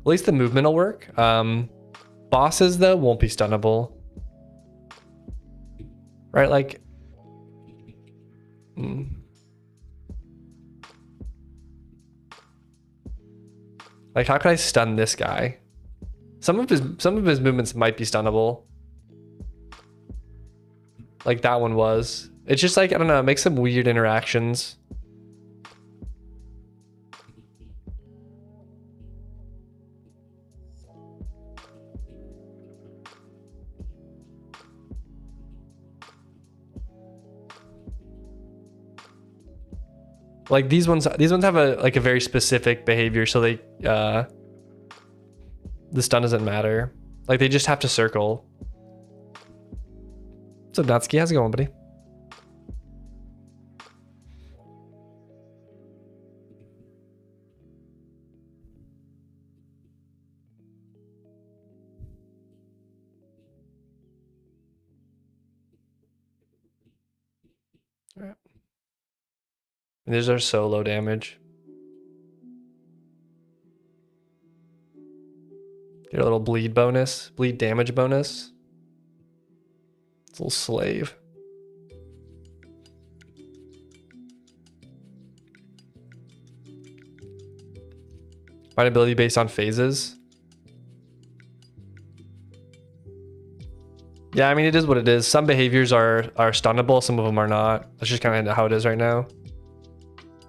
At least the movement will work. Bosses, though, won't be stunnable. Right, like, Like, how can I stun this guy? Some of his movements might be stunnable. Like that one was. It's just like, I don't know, it makes some weird interactions. Like these ones have a very specific behavior, so they the stun doesn't matter. Like they just have to circle. What's up, Natsuki? How's it going, buddy? All right. These are so low damage. Get a little bleed bonus, bleed damage bonus. It's a little slave. Find ability based on phases. Yeah, I mean, it is what it is. Some behaviors are stunnable, some of them are not. That's just kind of how it is right now.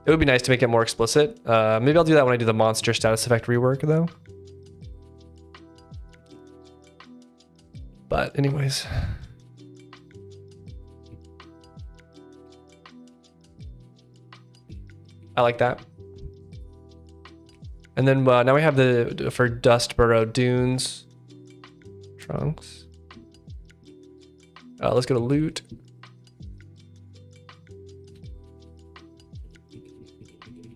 It would be nice to make it more explicit. Maybe I'll do that when I do the monster status effect rework, though. But anyways. I like that. And then now we have for Dust Burrow Dunes. Trunks. Let's go to loot.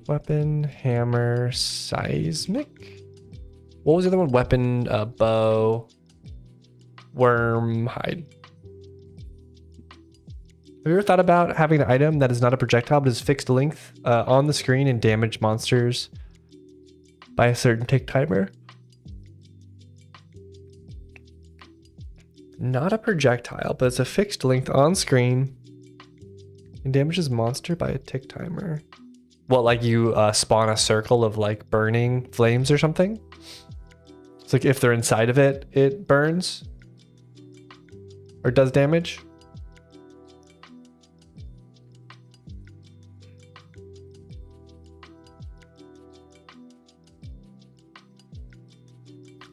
Weapon, hammer, seismic. What was the other one? Weapon, bow, worm, hide. Have you ever thought about having an item that is not a projectile but is fixed length on the screen and damage monsters by a certain tick timer? Not a projectile, but it's a fixed length on screen and damages monster by a tick timer. What, like you spawn a circle of like burning flames or something? It's like if they're inside of it, it burns or does damage.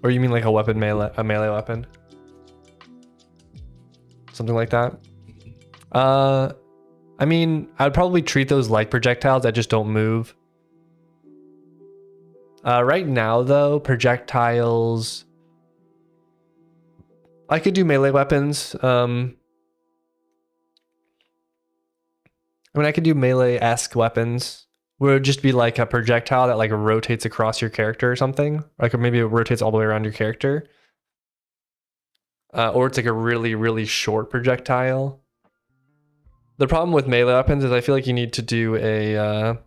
Or you mean like a weapon a melee weapon? Something like that. I mean, I would probably treat those like projectiles that just don't move. Right now, though, projectiles... I could do melee weapons. I mean, I could do melee-esque weapons. Where it would just be like a projectile that like rotates across your character or something. Like maybe it rotates all the way around your character. Or it's like a really, really short projectile. The problem with melee weapons is I feel like you need to do a...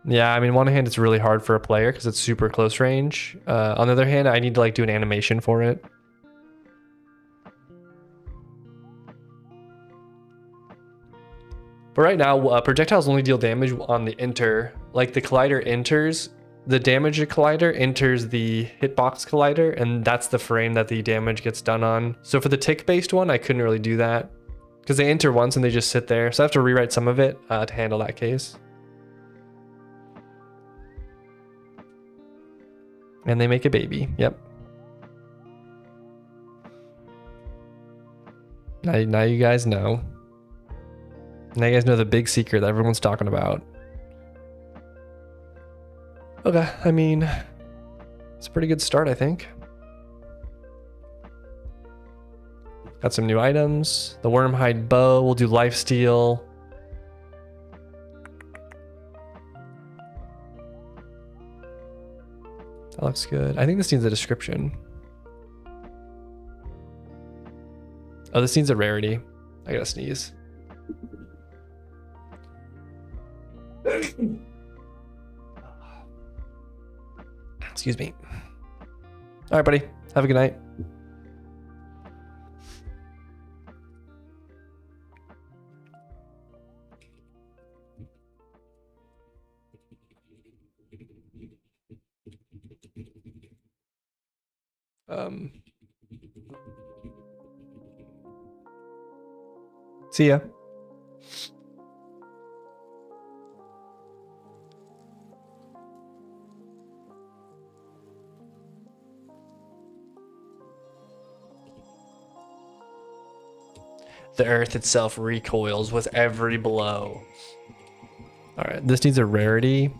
yeah, I mean, on one hand, it's really hard for a player because it's super close range. On the other hand, I need to like do an animation for it. But right now, projectiles only deal damage on the enter. Like the collider enters, the damage collider enters the hitbox collider, and that's the frame that the damage gets done on. So for the tick-based one, I couldn't really do that because they enter once and they just sit there. So I have to rewrite some of it to handle that case. And they make a baby. Yep. Now you guys know. Now you guys know the big secret that everyone's talking about. Okay, I mean, it's a pretty good start, I think. Got some new items. The Wormhide Bow, we'll do Lifesteal. That looks good. I think this needs a description. Oh, this needs a rarity. I gotta sneeze. Excuse me. All right, buddy. Have a good night. See ya. The earth itself recoils with every blow. All right, this needs a rarity.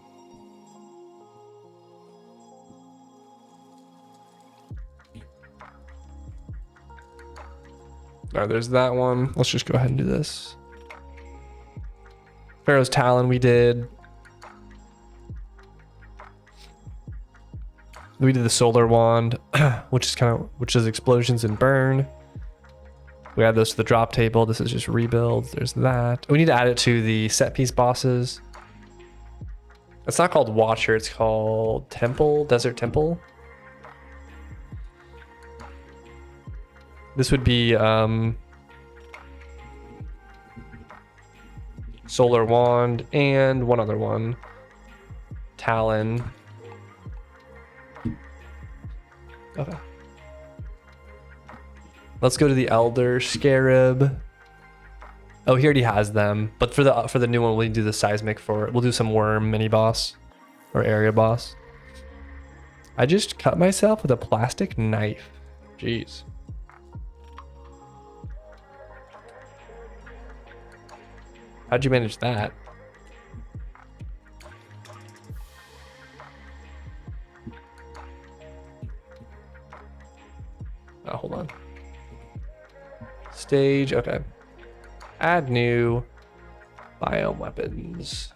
All right, there's that one. Let's just go ahead and do this. Pharaoh's Talon we did. We did the Solar Wand, which is explosions and burn. We add those to the drop table. This is just rebuilds. There's that. We need to add it to the set piece bosses. It's not called Watcher. It's called Temple, Desert Temple. This would be Solar Wand and one other one. Talon. Okay. Let's go to the Elder Scarab. Oh, he already has them. But for the new one, we'll do the seismic for it. We'll do some worm mini boss or area boss. I just cut myself with a plastic knife. Jeez. How'd you manage that? Oh, hold on. Stage, okay. Add new biome weapons.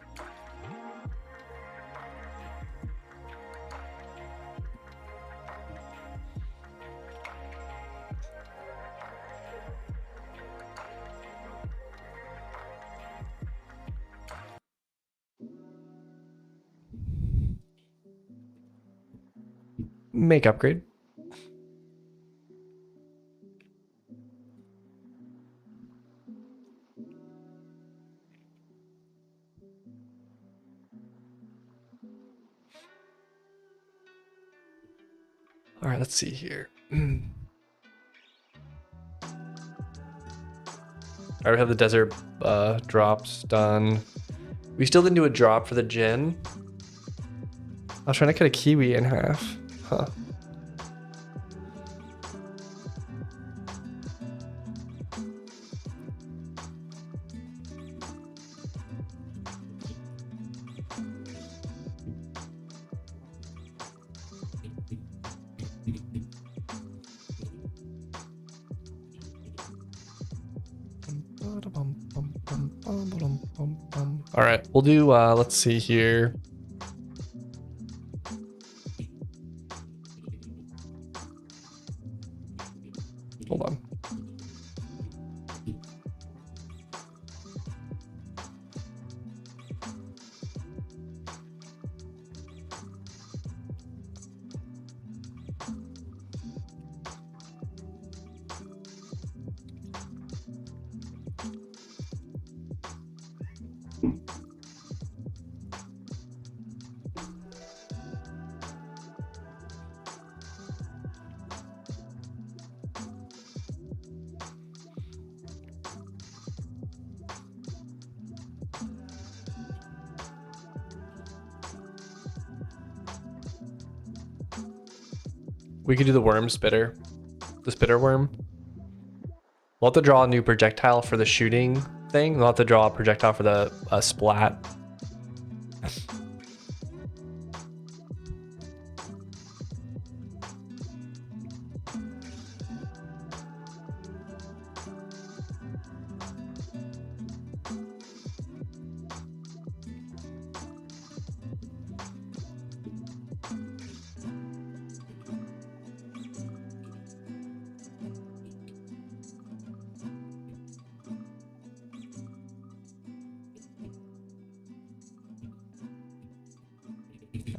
Make upgrade. All right, let's see here. All right, we have the desert drops done. We still didn't do a drop for the gin. I was trying to cut a kiwi in half. Huh. All right, we'll do, let's see here. Hold on. We could do the worm spitter, the spitter worm. We'll have to draw a new projectile for the shooting thing. We'll have to draw a projectile for the splat.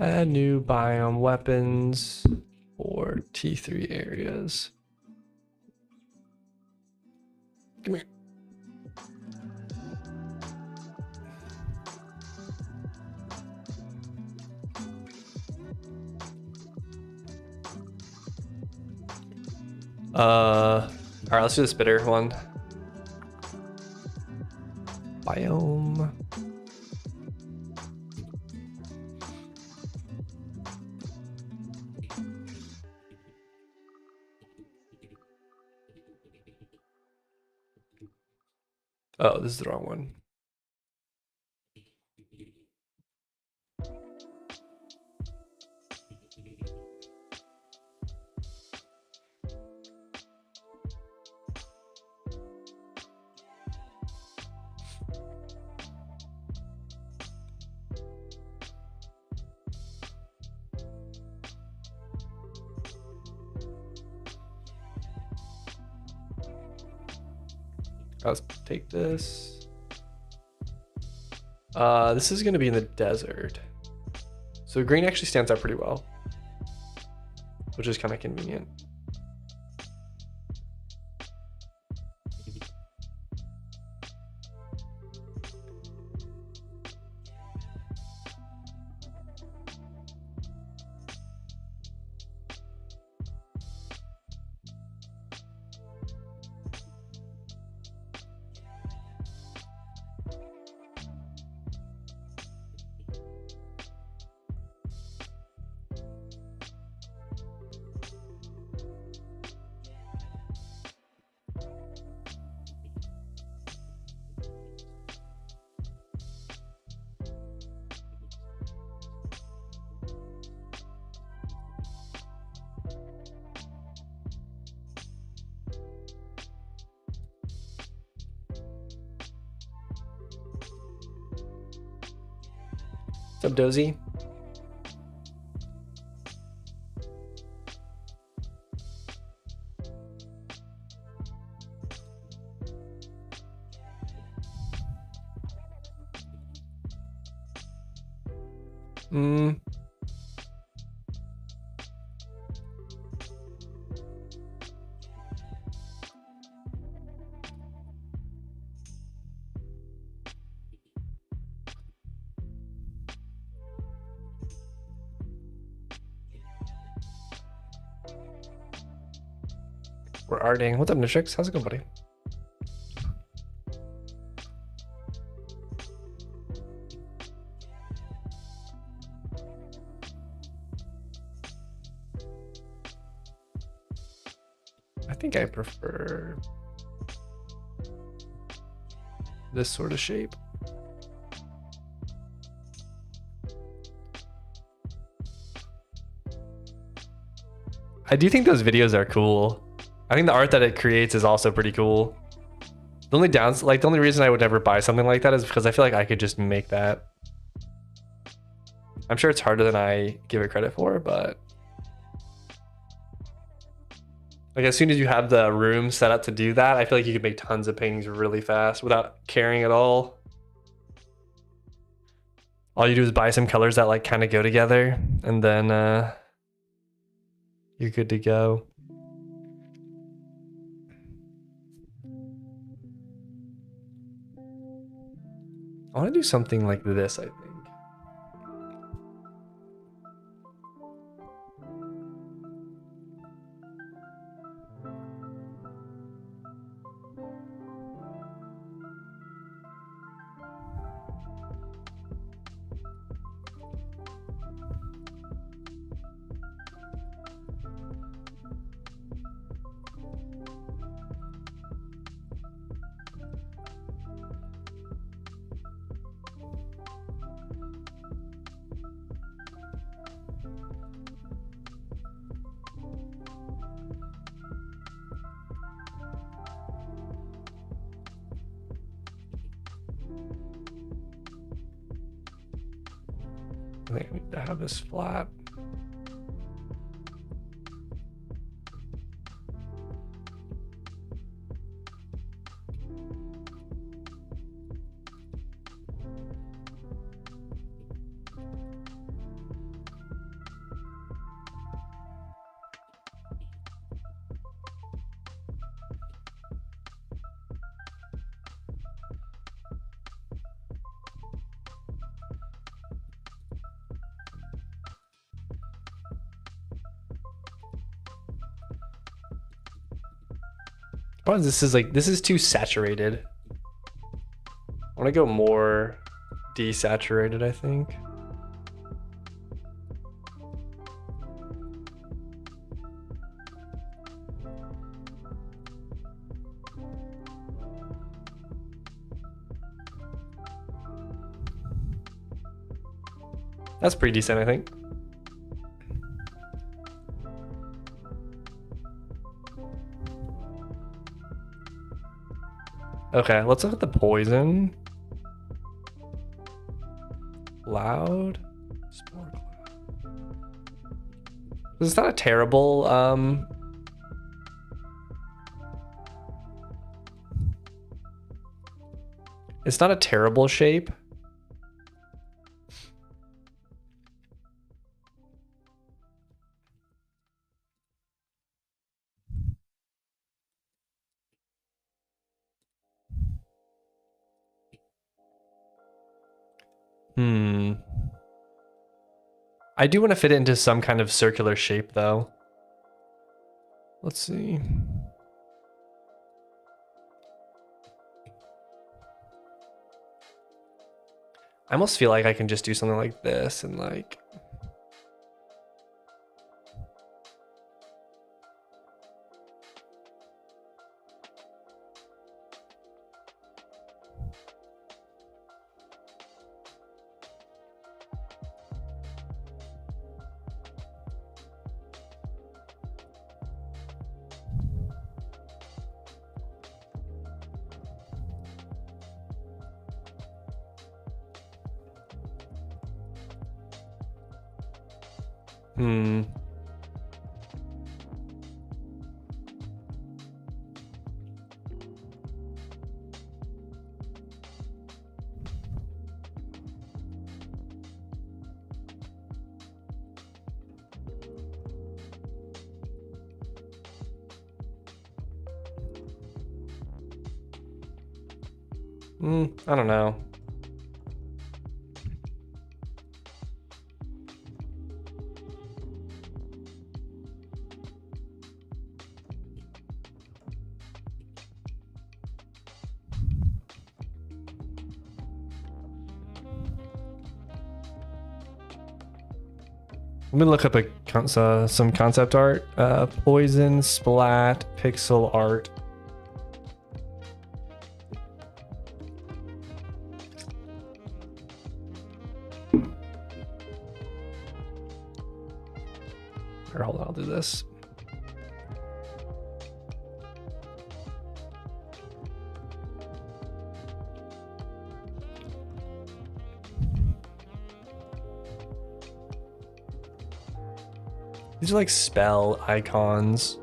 Add new biome weapons for T3 areas. Come here. All right, let's do the spitter one. Biome. Oh, this is the wrong one. Let's take this. This is going to be in the desert. So green actually stands out pretty well, which is kind of convenient. What's up, Dozy? We're arting. What's up, Nitrix? How's it going, buddy? I think I prefer this sort of shape. I do think those videos are cool. I think the art that it creates is also pretty cool. The only the only reason I would never buy something like that is because I feel like I could just make that. I'm sure it's harder than I give it credit for, but like as soon as you have the room set up to do that, I feel like you could make tons of paintings really fast without caring at all. All you do is buy some colors that like kind of go together, and then you're good to go. I want to do something like this, I think. I think I need to have this flat. problem is this is like, this is too saturated. I want to go more desaturated, I think. That's pretty decent, I think. Okay, let's look at the poison. Loud. Spore cloud. This is not a terrible it's not a terrible shape. I do want to fit it into some kind of circular shape though. Let's see. I almost feel like I can just do something like this and like... I don't know. Let me look up some concept art. Poison, splat, pixel art. Here, hold on, I'll do this. These are like spell icons.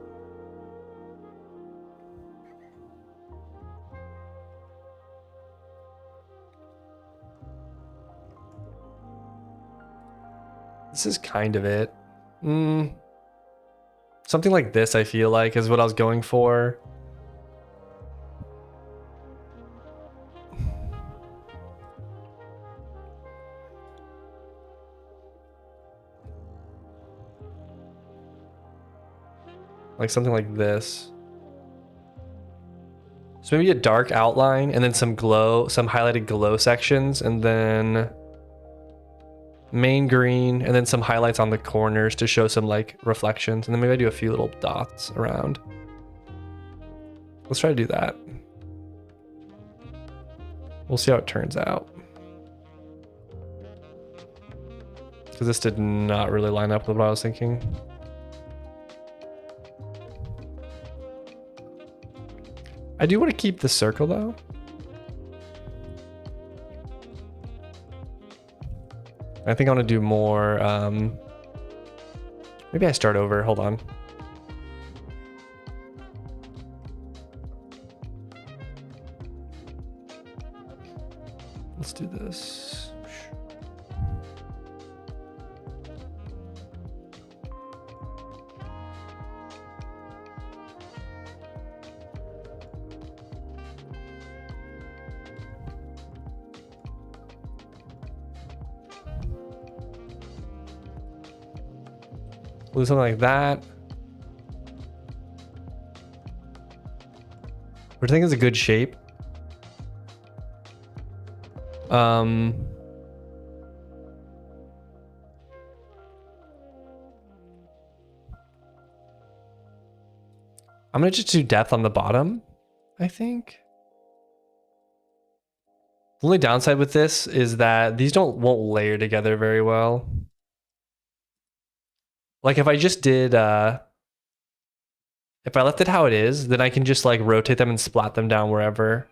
This is kind of it. Something like this, I feel like, is what I was going for. Like something like this. So maybe a dark outline and then some glow, some highlighted glow sections, and then main green, and then some highlights on the corners to show some like reflections. And then maybe I do a few little dots around. Let's try to do that. We'll see how it turns out. Because this did not really line up with what I was thinking. I do want to keep the circle though. I think I want to do more, maybe I start over, hold on. Let's do this. Do something like that. which I think is a good shape. I'm gonna just do depth on the bottom, I think. The only downside with this is that these won't layer together very well. Like if I just did, if I left it how it is, then I can just like rotate them and splat them down wherever.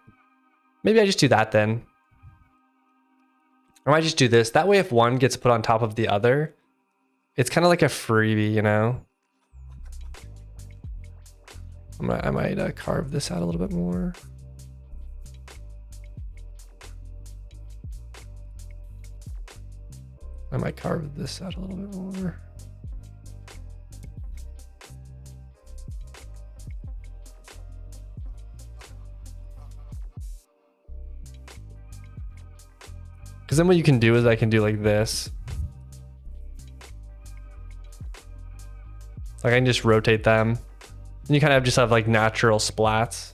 Maybe I just do that then. Or I might just do this. That way if one gets put on top of the other, it's kind of like a freebie, you know? I might carve this out a little bit more. I might carve this out a little bit more. Because then what you can do is I can do like this. Like I can just rotate them. And you kind of just have like natural splats.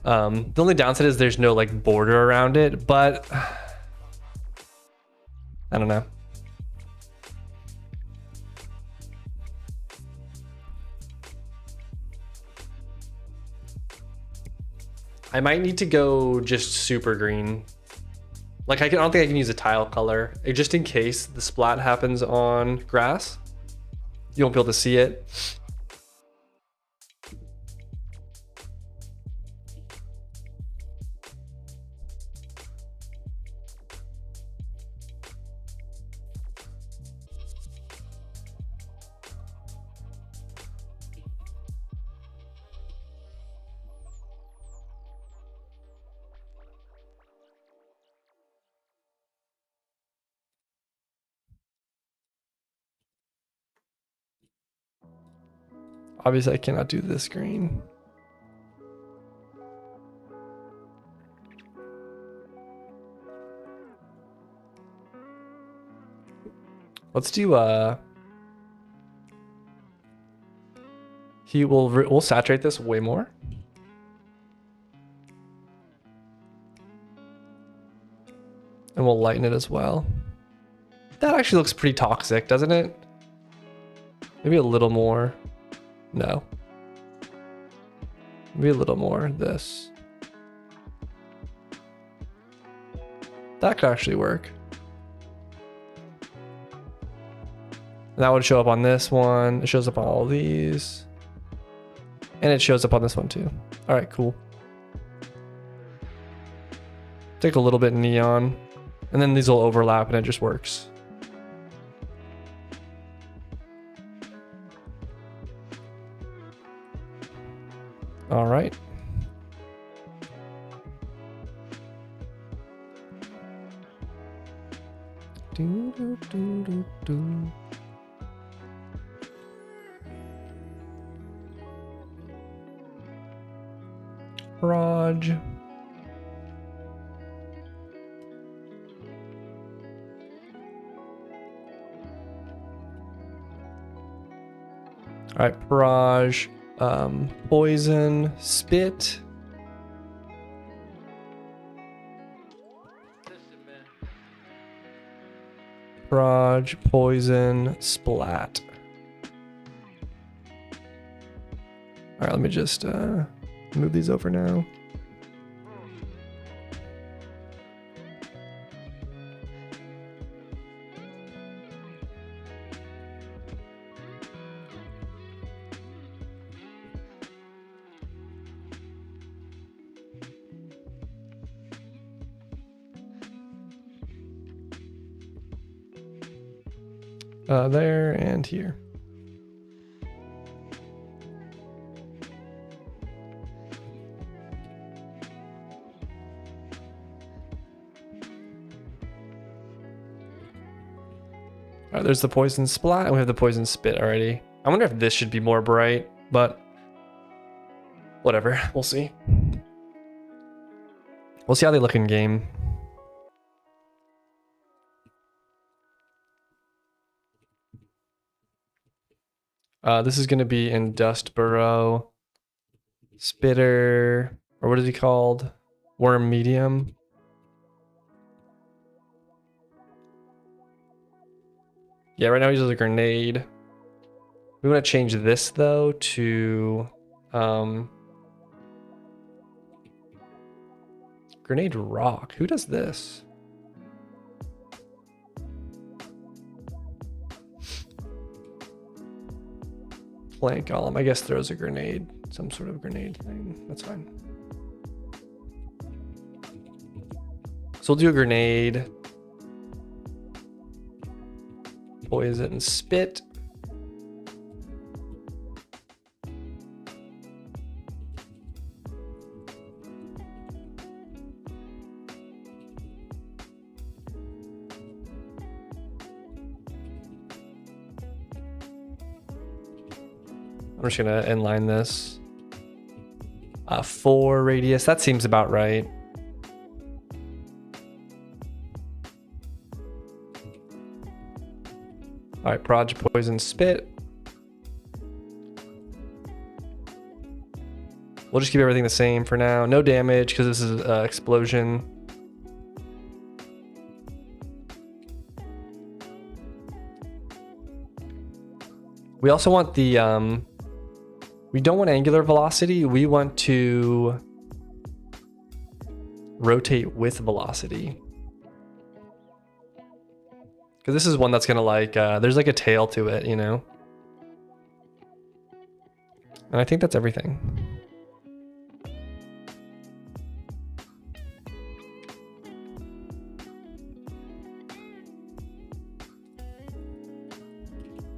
The only downside is there's no like border around it, but I don't know. I might need to go just super green. Like I don't think I can use a tile color, just in case the splat happens on grass. You won't be able to see it. Obviously I cannot do this green. Let's do we'll saturate this way more. And we'll lighten it as well. That actually looks pretty toxic, doesn't it? Maybe a little more. No. Maybe a little more this. That could actually work. And that would show up on this one. It shows up on all these. And it shows up on this one too. All right, cool. Take a little bit neon. And then these will overlap and it just works. All right. Do, do, do, do, do. Raj. All right, barrage, poison, spit. Barrage, poison, splat. All right, let me just move these over now. There and here. All right, there's the poison splat, and we have the poison spit already. I wonder if this should be more bright, but whatever, we'll see. We'll see how they look in game. This is going to be in Dustboro. Spitter, or what is he called? Worm medium. Yeah, right now he uses a grenade. We want to change this though to grenade rock. Who does this? Plant golem, I guess throws a grenade, some sort of grenade thing. That's fine. So we'll do a grenade. Poison spit. I'm just gonna inline this. 4 radius, that seems about right. All right, proj poison spit. We'll just keep everything the same for now. No damage because this is explosion. We also want the, we don't want angular velocity. We want to rotate with velocity. Because this is one that's gonna like, there's like a tail to it, you know? And I think that's everything.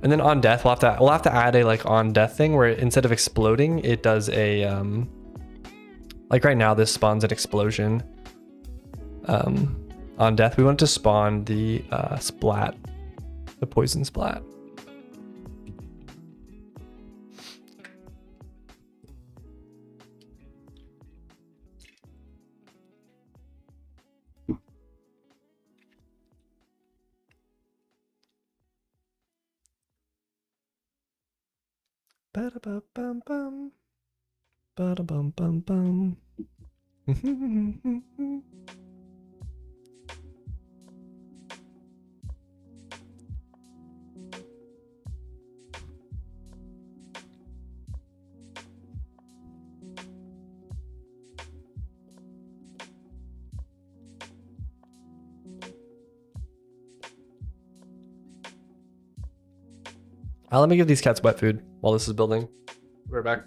And then on death, we'll have to add a like on death thing where instead of exploding, it does a, like right now this spawns an explosion. On death, we want to spawn the splat, the poison splat. Ba-da-ba-bum-bum. Ba-da-bum-bum-bum. Let me give these cats wet food while this is building. We're back.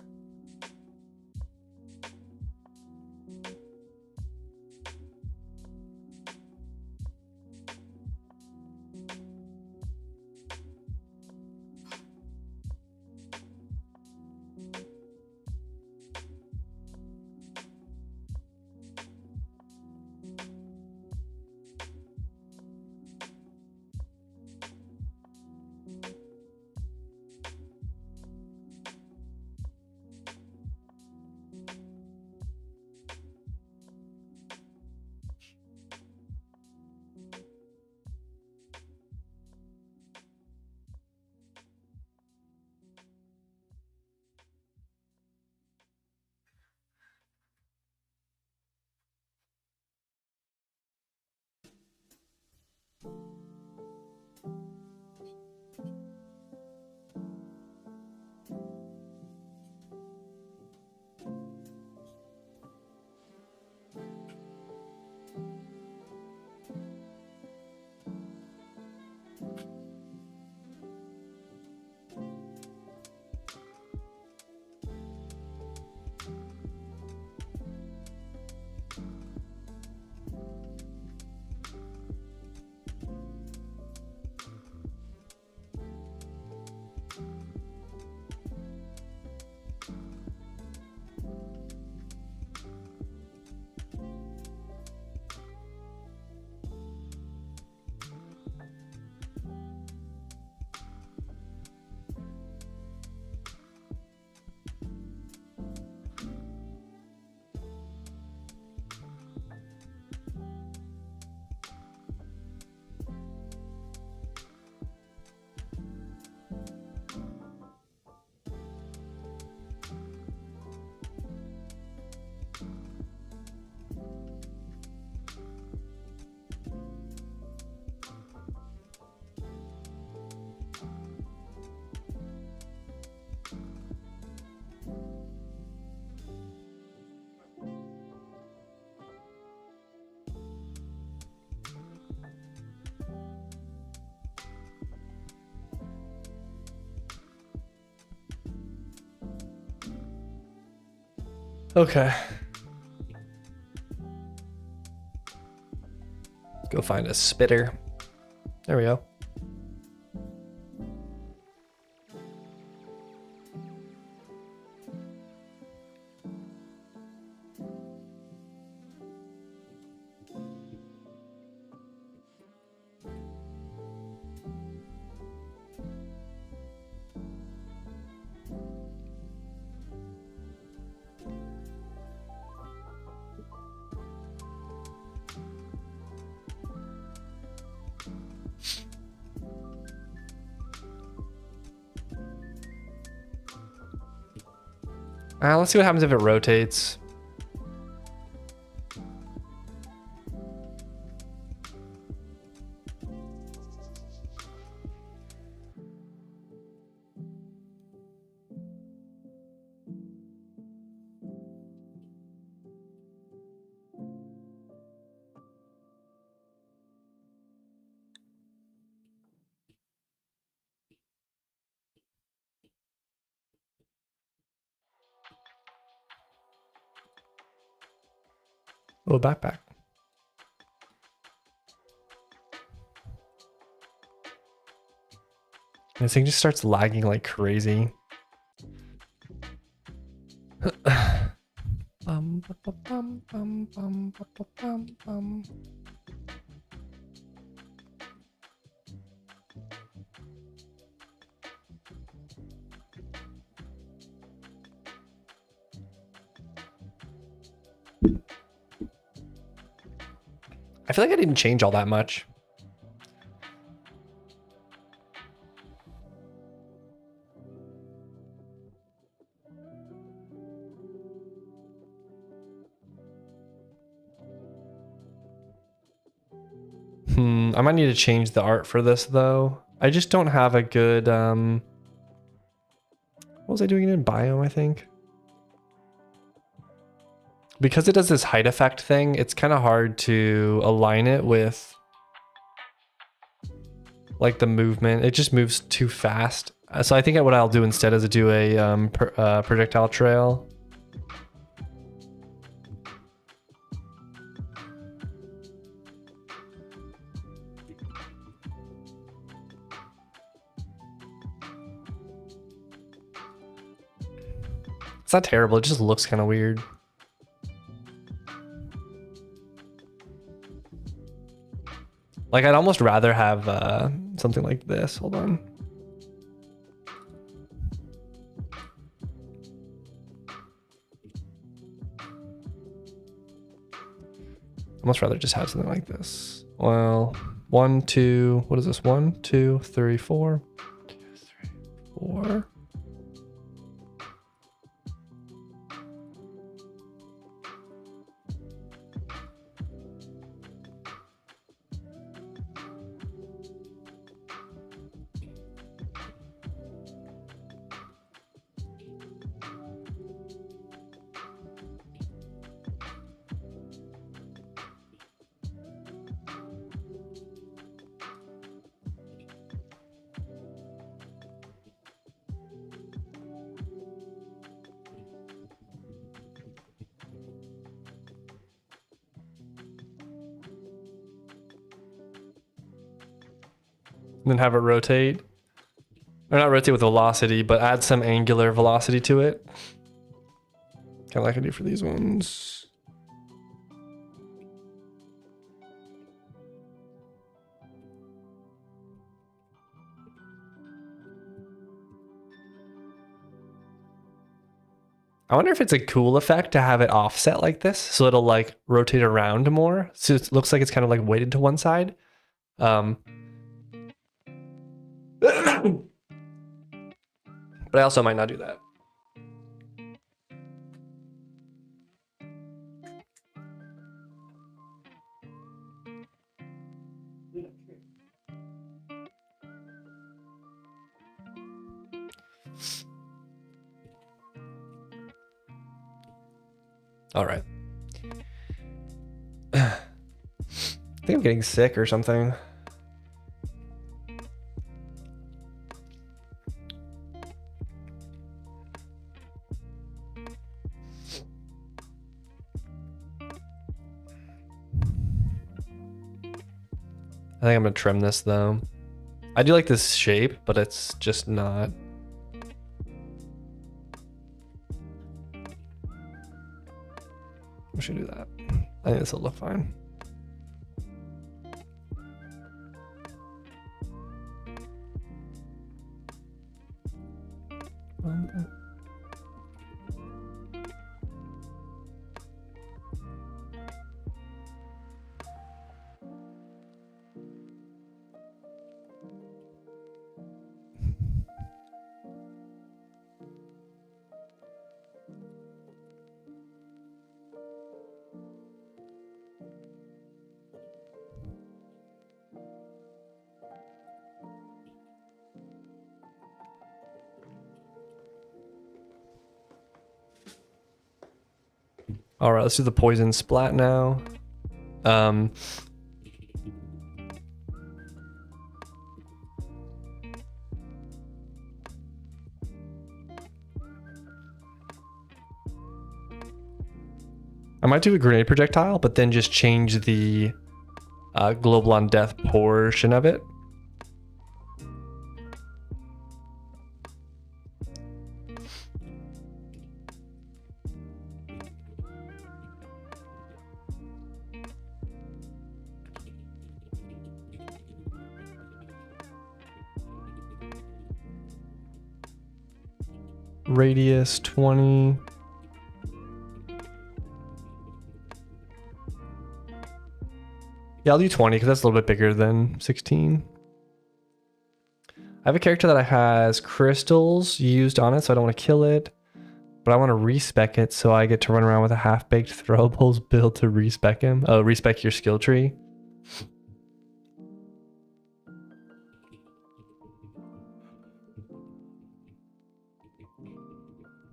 Okay. Go find a spitter. There we go. Let's see what happens if it rotates. Oh, backpack. This thing just starts lagging like crazy. I feel like I didn't change all that much. I might need to change the art for this though. I just don't have a good, what was I doing in biome, I think? Because it does this height effect thing, it's kind of hard to align it with like the movement. It just moves too fast. So I think what I'll do instead is do a projectile trail. It's not terrible, it just looks kind of weird. Like I'd almost rather have something like this. Hold on. Almost rather just have something like this. Well, 1, 2, what is this? 1, 2, 3, 4. 2, 3, 4. And then have it rotate. Or not rotate with velocity, but add some angular velocity to it. Kind of like I do for these ones. I wonder if it's a cool effect to have it offset like this, so it'll like rotate around more. So it looks like it's kind of like weighted to one side. But I also might not do that. All right. I think I'm getting sick or something. I think I'm gonna trim this though. I do like this shape, but it's just not. We should do that. I think this will look fine. All right, let's do the poison splat now. I might do a grenade projectile, but then just change the global on death portion of it. Radius 20. Yeah, I'll do 20 because that's a little bit bigger than 16. I have a character that has crystals used on it, so I don't want to kill it. But I want to respec it, so I get to run around with a half-baked throwables build to respec him. Oh, respec your skill tree.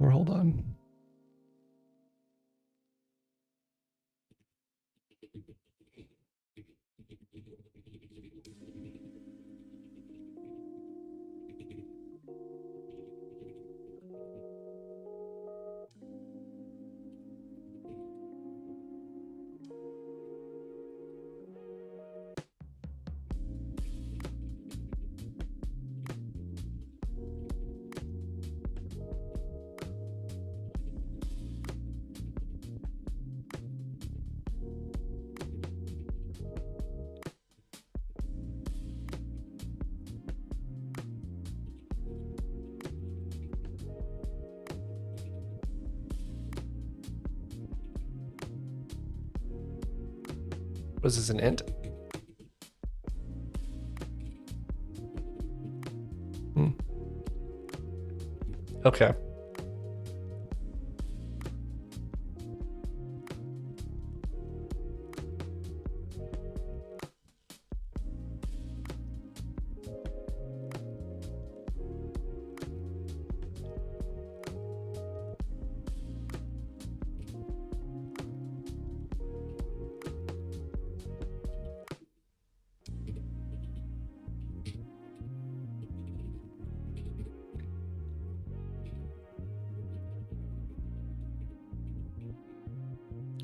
Or hold on. Was this an int? Okay.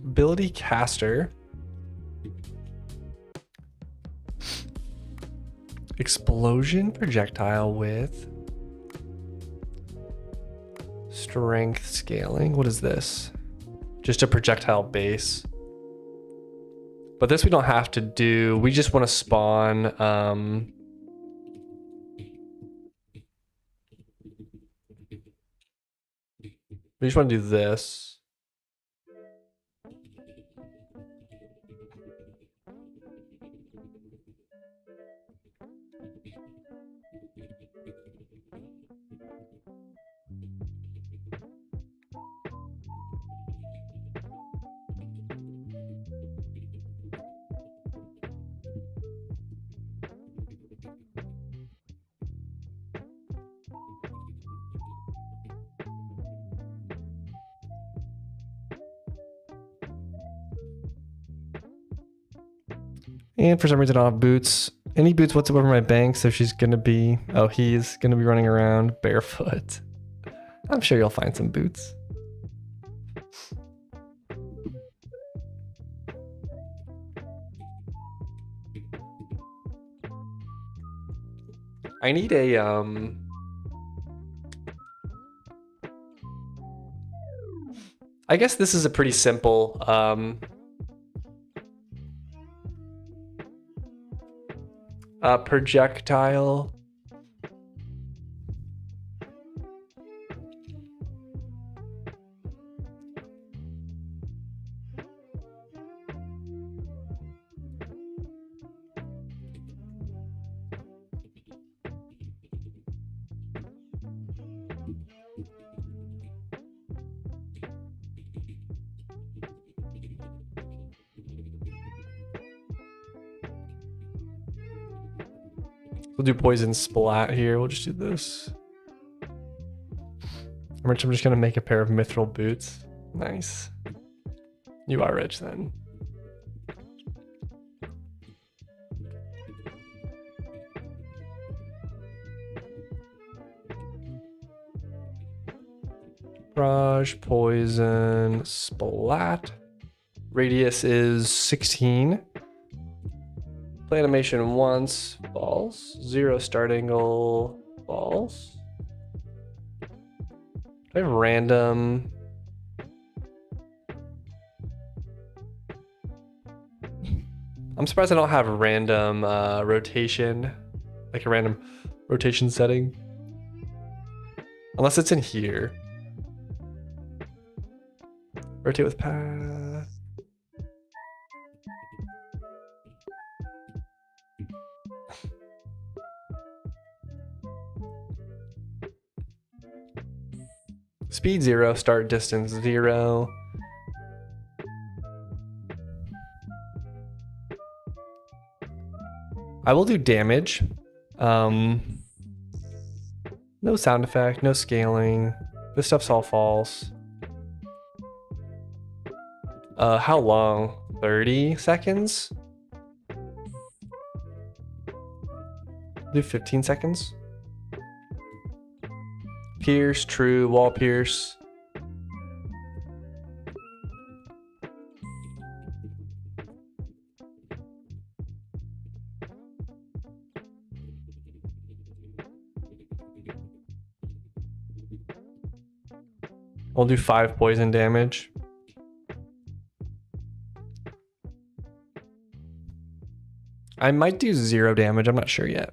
Ability caster. Explosion projectile with strength scaling. What is this? Just a projectile base. But this we don't have to do. We just want to spawn we just want to do this. And for some reason I don't have boots. Any boots whatsoever in my bank, so she's gonna be, oh, he's gonna be running around barefoot. I'm sure you'll find some boots. I need a I guess this is a pretty simple projectile. We'll do poison splat here. We'll just do this. I'm just gonna make a pair of mithril boots. Nice. You are rich then. Barrage, poison, splat. Radius is 16. Play animation once, false. 0 start angle, false. I have random. I'm surprised I don't have random rotation, like a random rotation setting. Unless it's in here. Rotate with path. Speed 0, start distance 0. I will do damage. No sound effect, no scaling. This stuff's all false. How long? 30 seconds? Do 15 seconds. Pierce, true, wall pierce. We'll do 5 poison damage. I might do 0 damage, I'm not sure yet.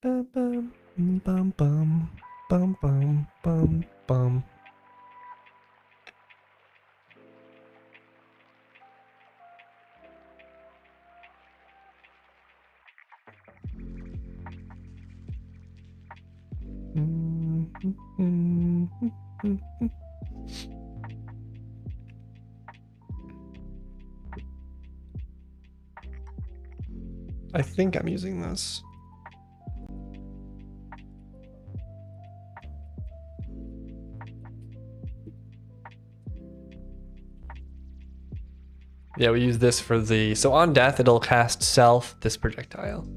Bum, bum, bum, bum, bum, bum, bum, bum. I think I'm using this. Yeah, we use this for the... So on death, it'll cast self, this projectile.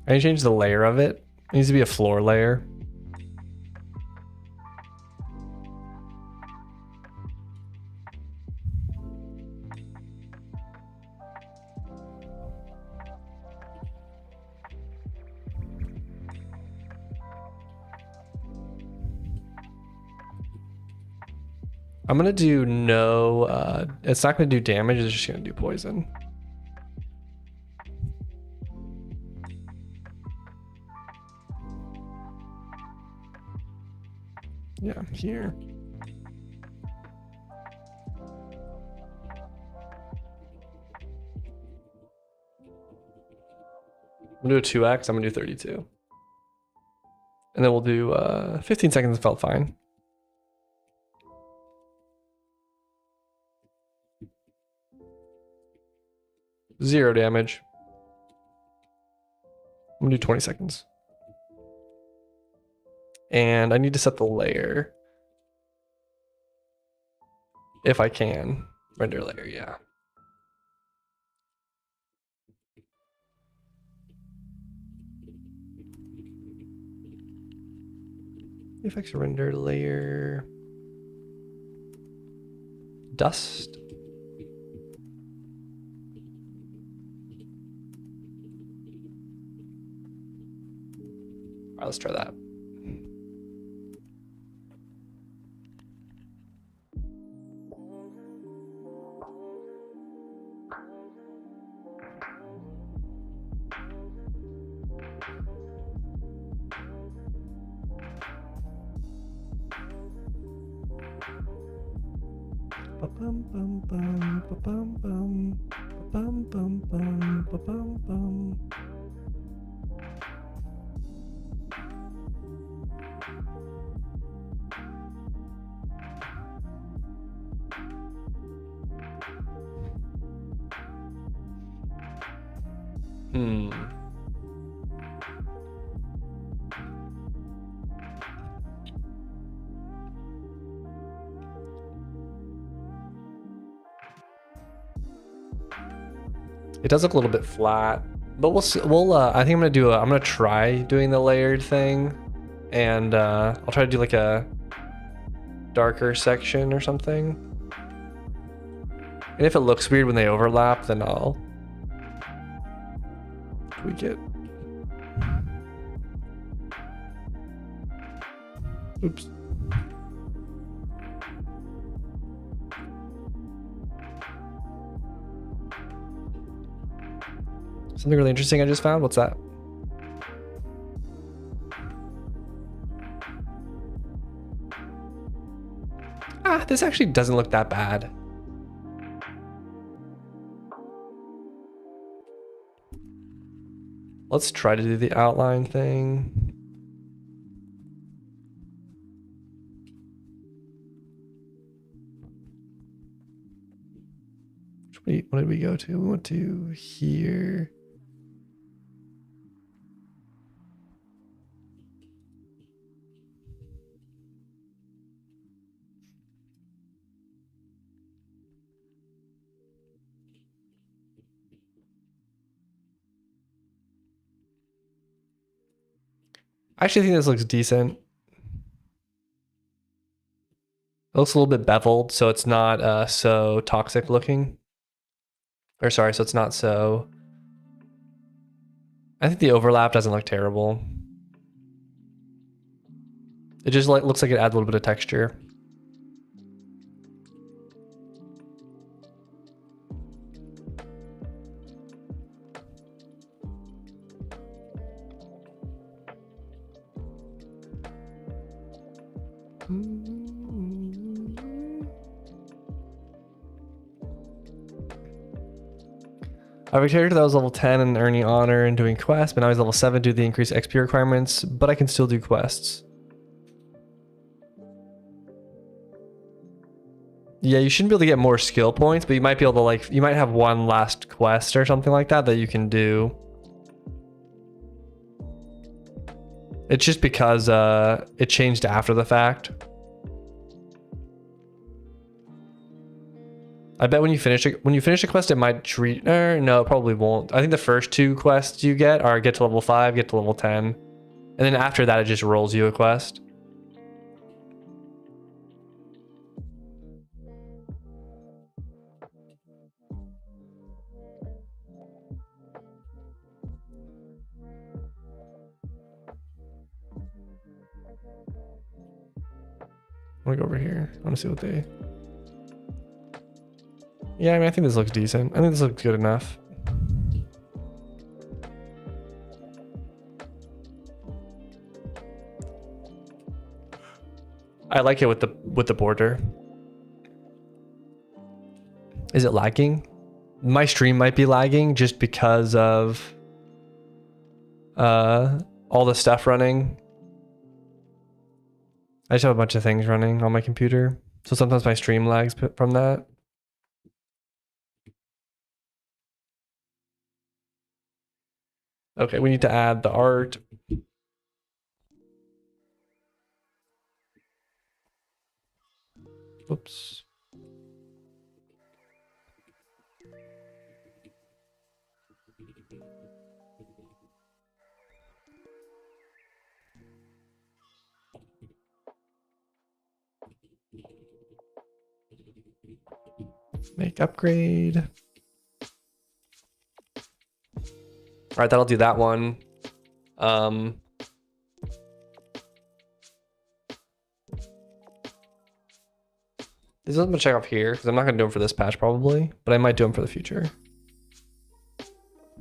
I need to change the layer of it. It needs to be a floor layer. I'm gonna do no, it's not gonna do damage, it's just gonna do poison. Yeah, here. I'm gonna do a 2x, I'm gonna do 32. And then we'll do 15 seconds felt fine. Zero damage. I'm gonna do 20 seconds. And I need to set the layer. If I can. Render layer, yeah. Effects render layer. Dust. All right, let's try that. It does look a little bit flat, but we'll see. I think I'm gonna try doing the layered thing, and I'll try to do like a darker section or something. And if it looks weird when they overlap, then I'll tweak it. Oops. Something really interesting I just found. What's that? Ah, this actually doesn't look that bad. Let's try to do the outline thing. What did we go to? We went to here. I actually think this looks decent. It looks a little bit beveled, so it's not so toxic looking. Or sorry, so it's not so... I think the overlap doesn't look terrible. It just looks like it adds a little bit of texture. I have a character that was level 10 and earning honor and doing quests, but now he's level 7 due to the increased XP requirements, but I can still do quests. Yeah, you shouldn't be able to get more skill points, but you might be able to, like, you might have one last quest or something like that that you can do. It's just because it changed after the fact. I bet when you finish a quest, it might treat. No, it probably won't. I think the first 2 quests you get are get to level 5, get to level 10, and then after that, it just rolls you a quest. I want to go over here. I want to see what they... Yeah, I mean, I think this looks decent. I think this looks good enough. I like it with the border. Is it lagging? My stream might be lagging just because of all the stuff running. I just have a bunch of things running on my computer. So sometimes my stream lags from that. Okay, we need to add the art. Oops. Make upgrade. All right, that'll do that one. These I'm gonna check off here because I'm not gonna do them for this patch probably, but I might do them for the future.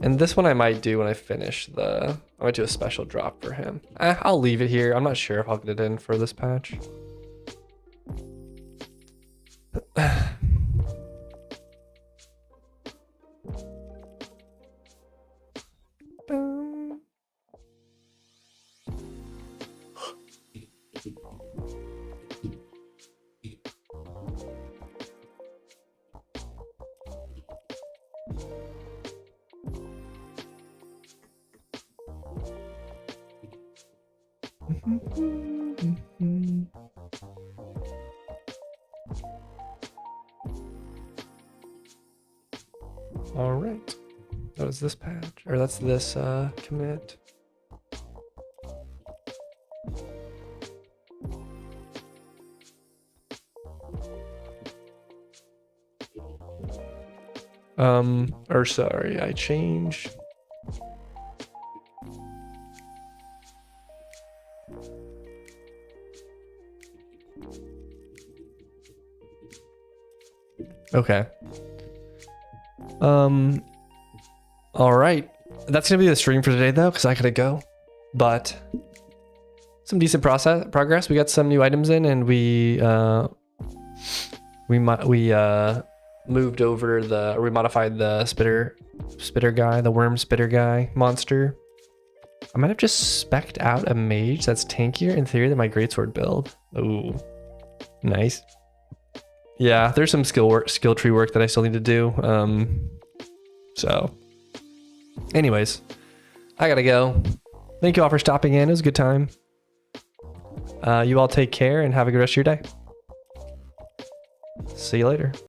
And this one I might do when I finish I might do a special drop for him. I'll leave it here. I'm not sure if I'll get it in for this patch. All right, that was this patch, or that's this commit. Or sorry, I changed. Okay. All right. That's gonna be the stream for today though, because I gotta go. But some decent progress. We got some new items in, and we moved over we modified the spitter guy, the worm spitter guy monster. I might have just spec'd out a mage that's tankier in theory than my greatsword build. Ooh, nice. Yeah, there's some skill tree work that I still need to do. So anyways, I gotta go. Thank you all for stopping in. It was a good time. You all take care and have a good rest of your day. See you later.